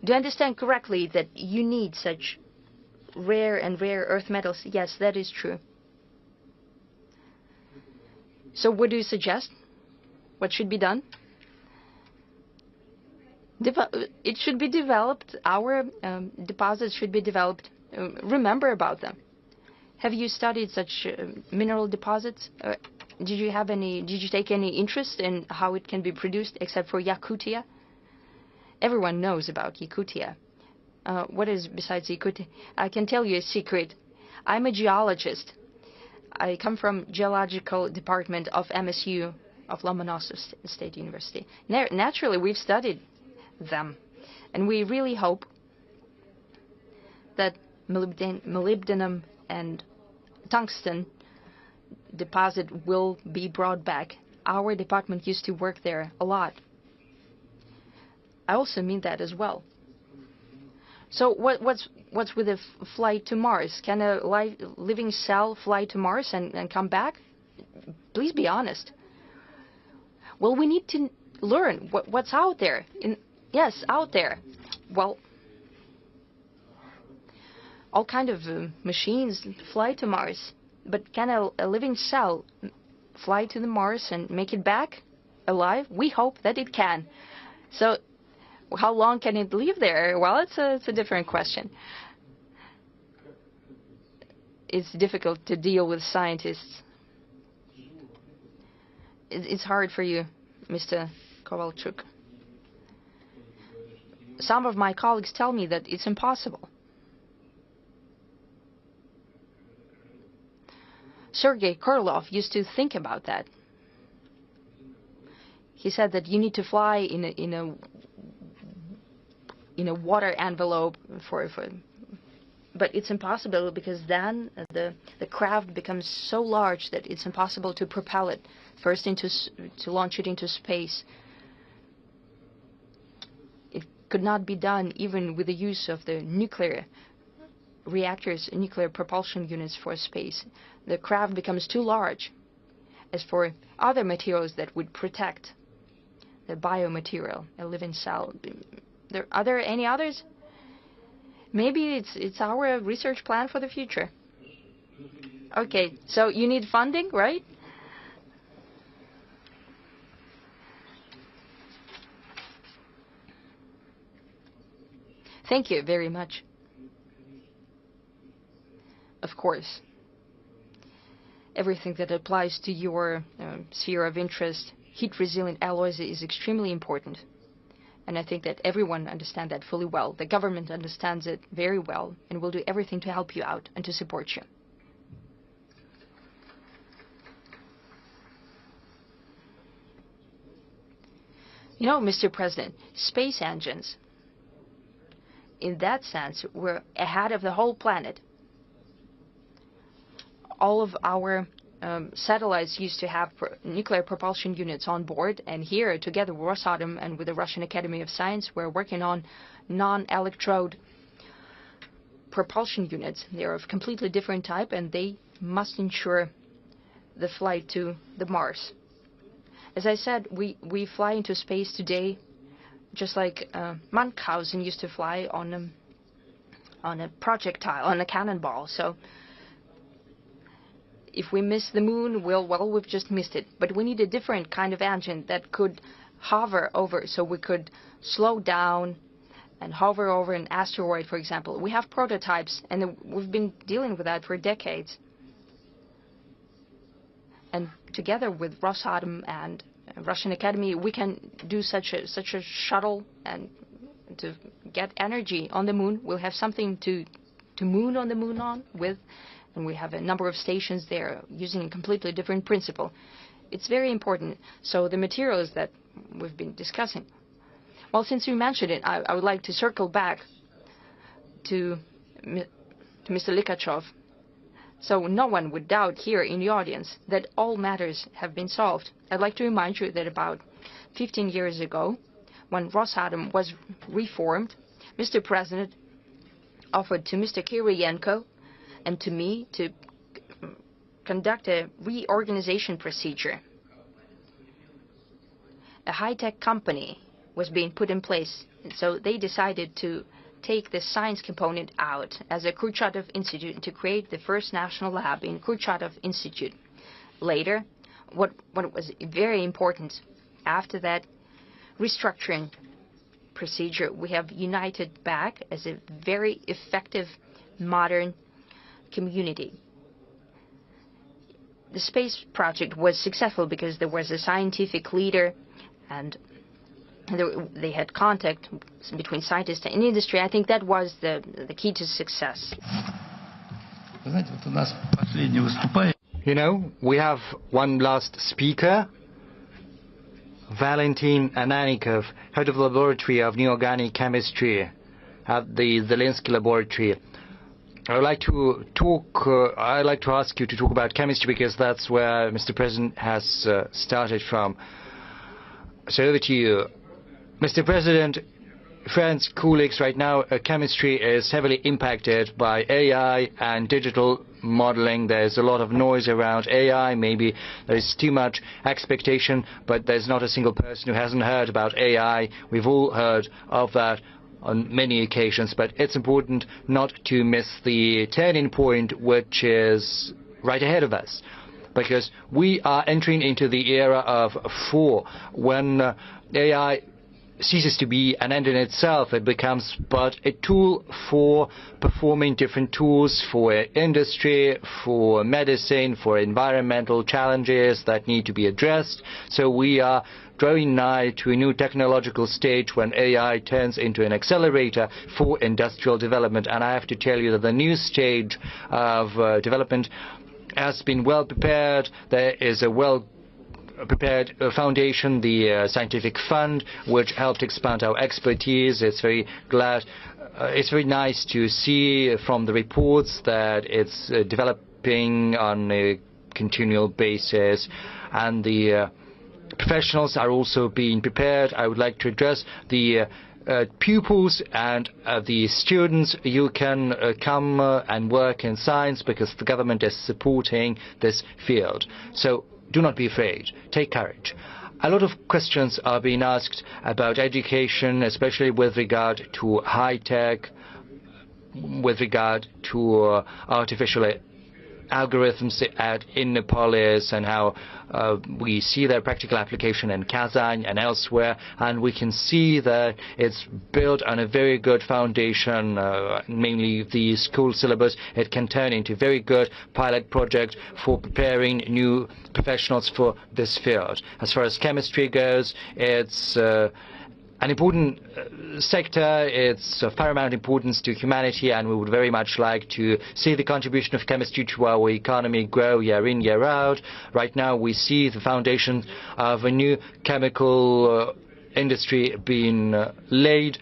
Do I understand correctly that you need such rare earth metals? Yes, that is true. So what do you suggest? What should be done? It should be developed. Our deposits should be developed. Remember about them. Have you studied such mineral deposits? Did you take any interest in how it can be produced, except for Yakutia? Everyone knows about Yakutia. What is besides Yakutia? I can tell you a secret. I'm a geologist. I come from geological department of MSU, of Lomonosov State University. Naturally, we've studied them, and we really hope that molybdenum and tungsten deposit will be brought back. Our department used to work there a lot. I also mean that as well. So what's with a flight to Mars? Can a living cell fly to Mars and come back? Please be honest. Well, we need to learn what's out there. Yes, out there. Well, all kind of machines fly to Mars, but can a living cell fly to the Mars and make it back alive? We hope that it can. So how long can it live there? Well, it's a different question. It's difficult to deal with scientists. It's hard for you, Mr. Kovalchuk. Some of my colleagues tell me that it's impossible. Sergei Krylov used to think about that. He said that you need to fly in a water envelope but it's impossible, because then the craft becomes so large that it's impossible to propel it first to launch it into space. It could not be done even with the use of the nuclear reactors, nuclear propulsion units for space. The craft becomes too large. As for other materials that would protect the biomaterial, a living cell, are there any others? Maybe it's our research plan for the future. Okay, so you need funding, right? Thank you very much. Of course. Everything that applies to your sphere of interest, heat-resilient alloys, is extremely important. And I think that everyone understands that fully well. The government understands it very well and will do everything to help you out and to support you. You know, Mr. President, space engines, in that sense, we're ahead of the whole planet. All of our satellites used to have nuclear propulsion units on board, and here, together with Rosatom and with the Russian Academy of Science, we're working on non-electrode propulsion units. They're of completely different type, and they must ensure the flight to the Mars. As I said, we fly into space today, just like Munchausen used to fly on a projectile, on a cannonball. So if we miss the moon, we've just missed it. But we need a different kind of engine that could hover over, so we could slow down and hover over an asteroid, for example. We have prototypes, and we've been dealing with that for decades. And together with Rosatom and Russian Academy, we can do such a shuttle and to get energy on the moon. We'll have something to moon on the moon on with. and we have a number of stations there using a completely different principle. It's very important. So the materials that we've been discussing, well, since you mentioned it, I would like to circle back to Mr. Likachov, so no one would doubt here in the audience that all matters have been solved. I'd like to remind you that about 15 years ago, when Rosatom was reformed, Mr. President offered to Mr. Kiriyenko and to me to conduct a reorganization procedure. A high-tech company was being put in place, and so they decided to take the science component out as a Kurchatov Institute and to create the first national lab in Kurchatov Institute. Later, what was very important, after that restructuring procedure, we have united back as a very effective modern community. The space project was successful because there was a scientific leader and they had contact between scientists and industry. I think that was the key to success. You know, we have one last speaker, Valentin Ananikov, head of the laboratory of Neorganic Chemistry at the Zelensky Laboratory. I'd like to ask you to talk about chemistry because that's where Mr. President has started from. So over to you. Mr. President, friends, colleagues, right now chemistry is heavily impacted by AI and digital modeling. There's a lot of noise around AI. Maybe there's too much expectation, but there's not a single person who hasn't heard about AI. We've all heard of that on many occasions, but it's important not to miss the turning point which is right ahead of us, because we are entering into the era of 4, when AI ceases to be an end in itself. It becomes but a tool for performing different tools for industry, for medicine, for environmental challenges that need to be addressed. So we are drawing nigh to a new technological stage when AI turns into an accelerator for industrial development. And I have to tell you that the new stage of development has been well prepared. There is a well-prepared foundation, the scientific fund, which helped expand our expertise. It's very nice to see from the reports that it's developing on a continual basis, and the professionals are also being prepared. I would like to address the pupils and the students. You can come and work in science because the government is supporting this field. So do not be afraid. Take courage. A lot of questions are being asked about education, especially with regard to high-tech, with regard to artificial algorithms at Innopolis, and how we see their practical application in Kazan and elsewhere, and we can see that it's built on a very good foundation, mainly the school syllabus. It can turn into a very good pilot project for preparing new professionals for this field. As far as chemistry goes, it's an important sector. It's of paramount importance to humanity, and we would very much like to see the contribution of chemistry to our economy grow year in, year out. Right now we see the foundation of a new chemical industry being laid.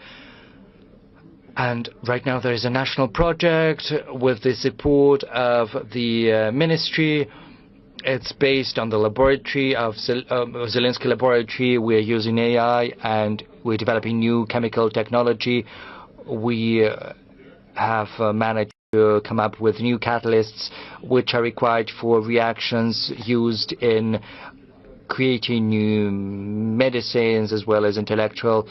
And right now there is a national project with the support of the ministry. It's based on the laboratory of Zelensky Laboratory. We're using AI and we're developing new chemical technology. We have managed to come up with new catalysts which are required for reactions used in creating new medicines as well as intellectual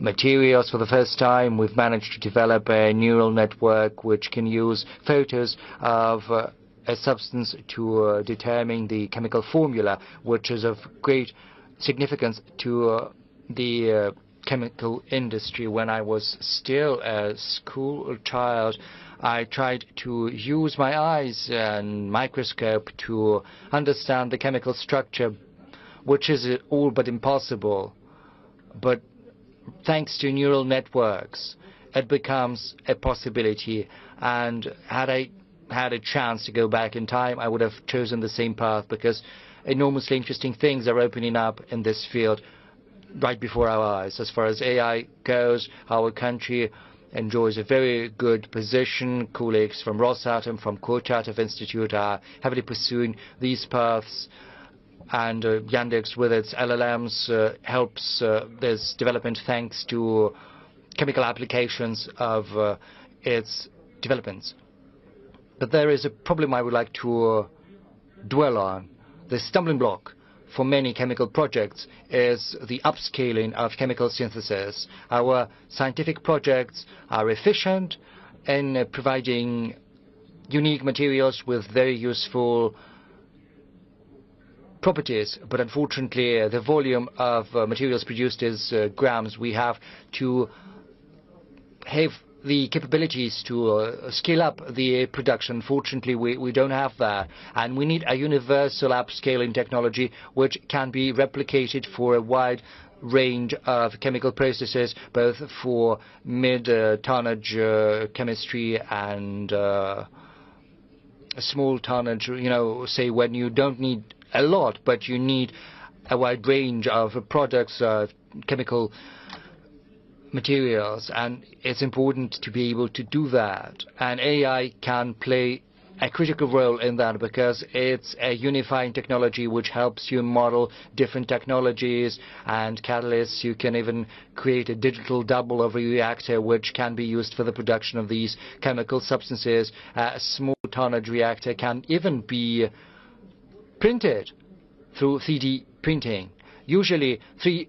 materials. For the first time, we've managed to develop a neural network which can use photos of a substance to determine the chemical formula, which is of great significance to the chemical industry. When I was still a school child, I tried to use my eyes and microscope to understand the chemical structure, which is all but impossible. But thanks to neural networks, it becomes a possibility. And had I had a chance to go back in time, I would have chosen the same path, because enormously interesting things are opening up in this field right before our eyes. As far as AI goes, our country enjoys a very good position. Colleagues from Rosatom, from Kurchatov Institute are heavily pursuing these paths, and Yandex with its LLMs helps this development thanks to chemical applications of its developments. But there is a problem I would like to dwell on. The stumbling block for many chemical projects is the upscaling of chemical synthesis. Our scientific projects are efficient in providing unique materials with very useful properties, but unfortunately the volume of materials produced is grams. We have to have the capabilities to scale up the production. Fortunately, we don't have that, and we need a universal upscaling technology which can be replicated for a wide range of chemical processes, both for mid-tonnage chemistry and small tonnage, say when you don't need a lot, but you need a wide range of products, chemical materials, and it's important to be able to do that. And AI can play a critical role in that, because it's a unifying technology which helps you model different technologies and catalysts. You can even create a digital double of a reactor which can be used for the production of these chemical substances. A small tonnage reactor can even be printed through 3D printing. Usually,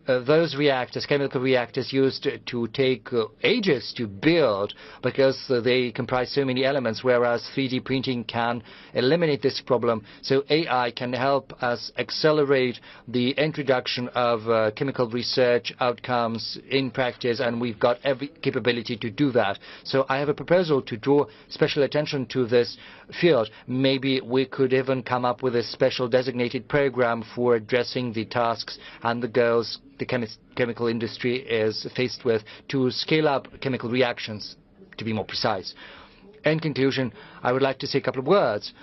those reactors, chemical reactors, used to take ages to build because they comprise so many elements, whereas 3D printing can eliminate this problem. So AI can help us accelerate the introduction of chemical research outcomes in practice, and we've got every capability to do that. So I have a proposal to draw special attention to this field. Maybe we could even come up with a special designated program for addressing the tasks and the goals the chemical industry is faced with to scale up chemical reactions, to be more precise. In conclusion, I would like to say a couple of words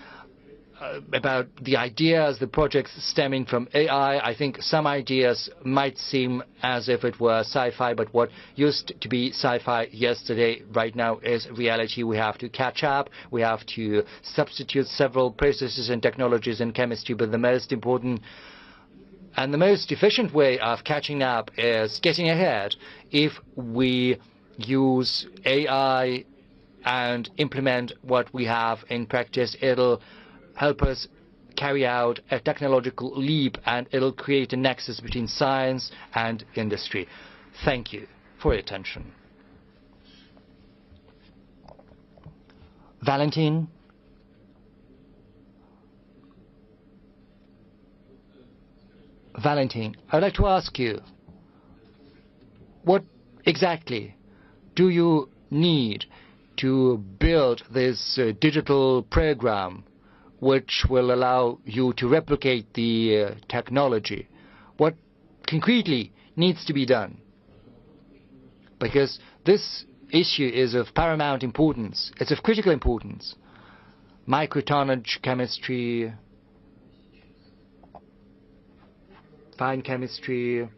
about the ideas, the projects stemming from AI. I think some ideas might seem as if it were sci-fi, but what used to be sci-fi yesterday right now is reality. We have to catch up. We have to substitute several processes and technologies in chemistry, but the most important and the most efficient way of catching up is getting ahead. If we use AI and implement what we have in practice, it'll help us carry out a technological leap, and it'll create a nexus between science and industry. Thank you for your attention. Valentin? Valentin, I'd like to ask you, what exactly do you need to build this digital program which will allow you to replicate the technology? What concretely needs to be done? Because this issue is of paramount importance. It's of critical importance. Microtonnage chemistry, fine chemistry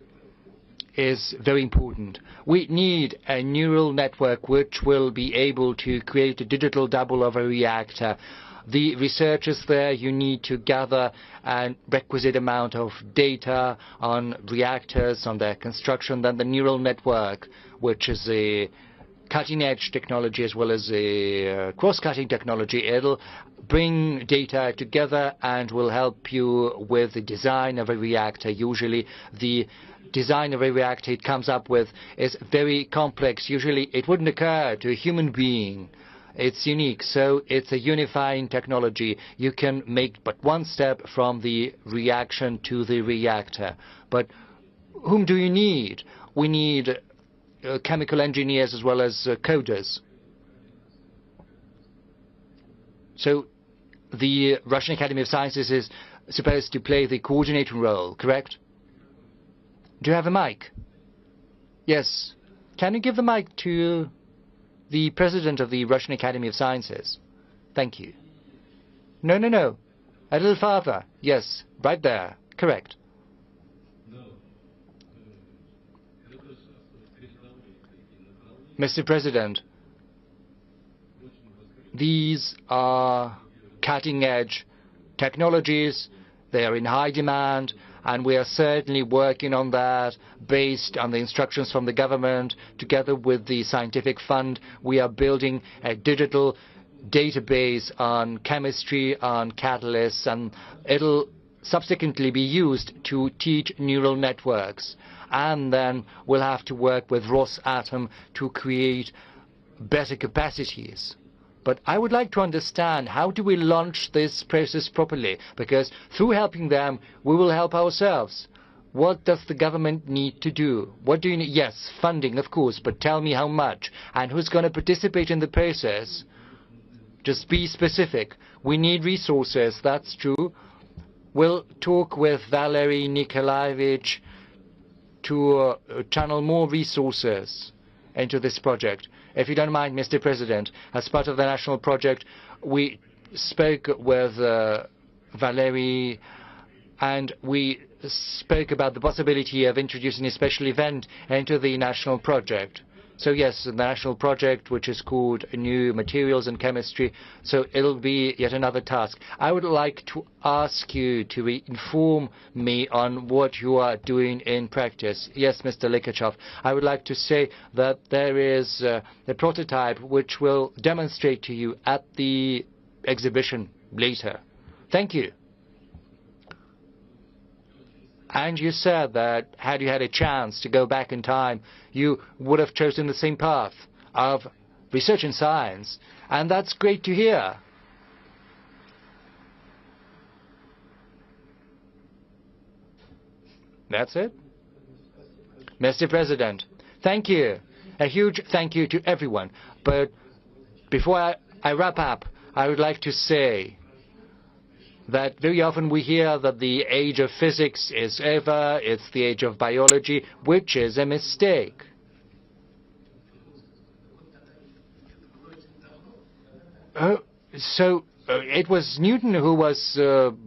is very important. We need a neural network which will be able to create a digital double of a reactor. The researchers there, you need to gather a requisite amount of data on reactors, on their construction. Then the neural network, which is a cutting-edge technology as well as a cross-cutting technology, it'll bring data together and will help you with the design of a reactor. Usually the design of a reactor it comes up with is very complex. Usually it wouldn't occur to a human being. It's unique, so it's a unifying technology. You can make but one step from the reaction to the reactor. But whom do you need? We need chemical engineers as well as coders. So the Russian Academy of Sciences is supposed to play the coordinating role, correct? Do you have a mic? Yes. Can you give the mic to the president of the Russian Academy of Sciences? Thank you. No, no, no. A little farther. Yes, right there. Correct. Mr. President, these are cutting-edge technologies. They are in high demand, and we are certainly working on that based on the instructions from the government. Together with the scientific fund, we are building a digital database on chemistry, on catalysts, and it'll subsequently be used to teach neural networks. And then we'll have to work with Rosatom to create better capacities. But I would like to understand, how do we launch this process properly? Because through helping them, we will help ourselves. What does the government need to do? What do you need? Yes, funding, of course, but tell me how much. And who's going to participate in the process? Just be specific. We need resources, that's true. We'll talk with Valery Nikolaevich to channel more resources into this project. If you don't mind, Mr. President, as part of the national project, we spoke with Valery, and we spoke about the possibility of introducing a special event into the national project. So yes, the national project, which is called New Materials and Chemistry, so it'll be yet another task. I would like to ask you to inform me on what you are doing in practice. Yes, Mr. Likachev, I would like to say that there is a prototype which will demonstrate to you at the exhibition later. Thank you. And you said that had you had a chance to go back in time, you would have chosen the same path of research in science. And that's great to hear. That's it? Mr. President, thank you. A huge thank you to everyone. But before I wrap up, I would like to say that very often we hear that the age of physics is over, it's the age of biology, which is a mistake. It was Newton who was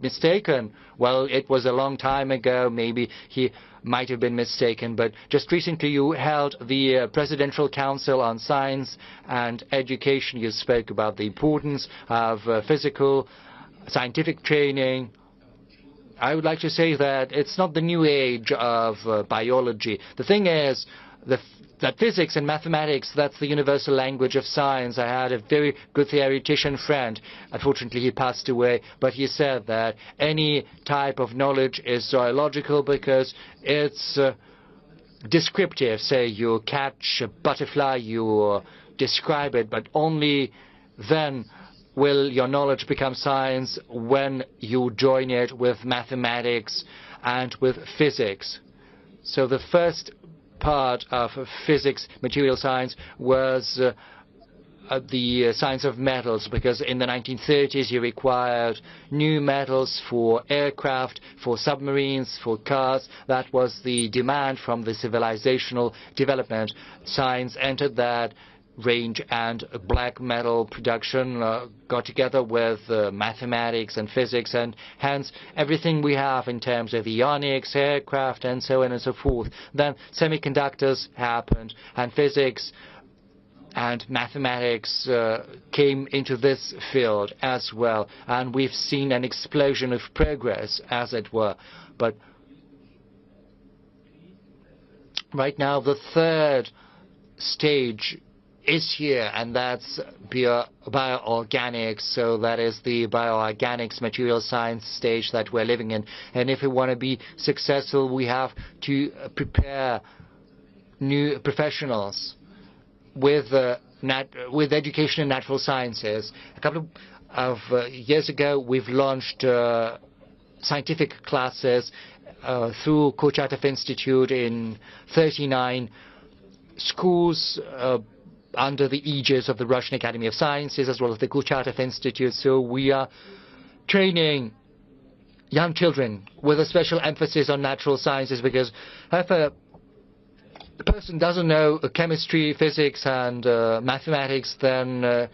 mistaken. Well, it was a long time ago. Maybe he might have been mistaken. But just recently you held the Presidential Council on Science and Education. You spoke about the importance of physical scientific training. I would like to say that it's not the new age of biology. The thing is that physics and mathematics, that's the universal language of science. I had a very good theoretician friend. Unfortunately, he passed away, but he said that any type of knowledge is zoological because it's descriptive. Say you catch a butterfly, you describe it, but only then will your knowledge become science when you join it with mathematics and with physics. So the first part of physics, material science, was the science of metals, because in the 1930s you required new metals for aircraft, for submarines, for cars. That was the demand from the civilizational development. Science entered that range, and black metal production got together with mathematics and physics, and hence everything we have in terms of avionics, aircraft, and so on and so forth. Then semiconductors happened, and physics and mathematics came into this field as well, and we've seen an explosion of progress, as it were. But right now the third stage is here, and that's bioorganics. So that is the bioorganics material science stage that we're living in. And if we want to be successful, we have to prepare new professionals with education in natural sciences. A couple of years ago, we've launched scientific classes through Kurchatov Institute in 39 schools under the aegis of the Russian Academy of Sciences, as well as the Kurchatov Institute. So we are training young children with a special emphasis on natural sciences, because if a person doesn't know chemistry, physics, and mathematics, then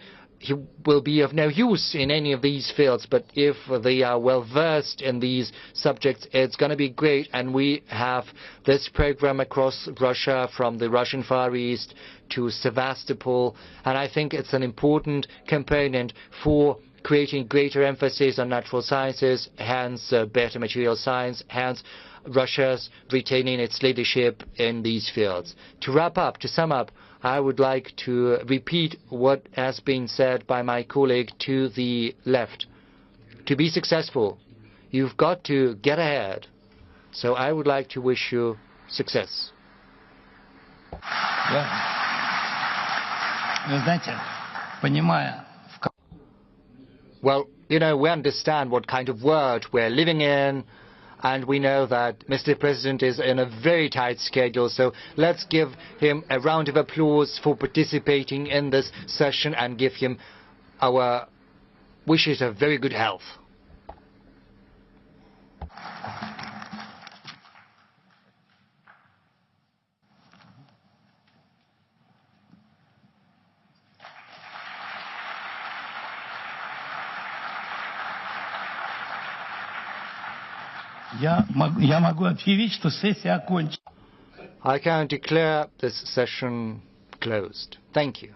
he will be of no use in any of these fields, but if they are well versed in these subjects, it's going to be great. And we have this program across Russia, from the Russian Far East to Sevastopol, and I think it's an important component for creating greater emphasis on natural sciences, hence better material science, hence Russia's retaining its leadership in these fields. To wrap up, to sum up, I would like to repeat what has been said by my colleague to the left. To be successful, you've got to get ahead. So I would like to wish you success. Well, you know, we understand what kind of world we're living in, and we know that Mr. President is in a very tight schedule, so let's give him a round of applause for participating in this session and give him our wishes of very good health. I can declare this session closed. Thank you.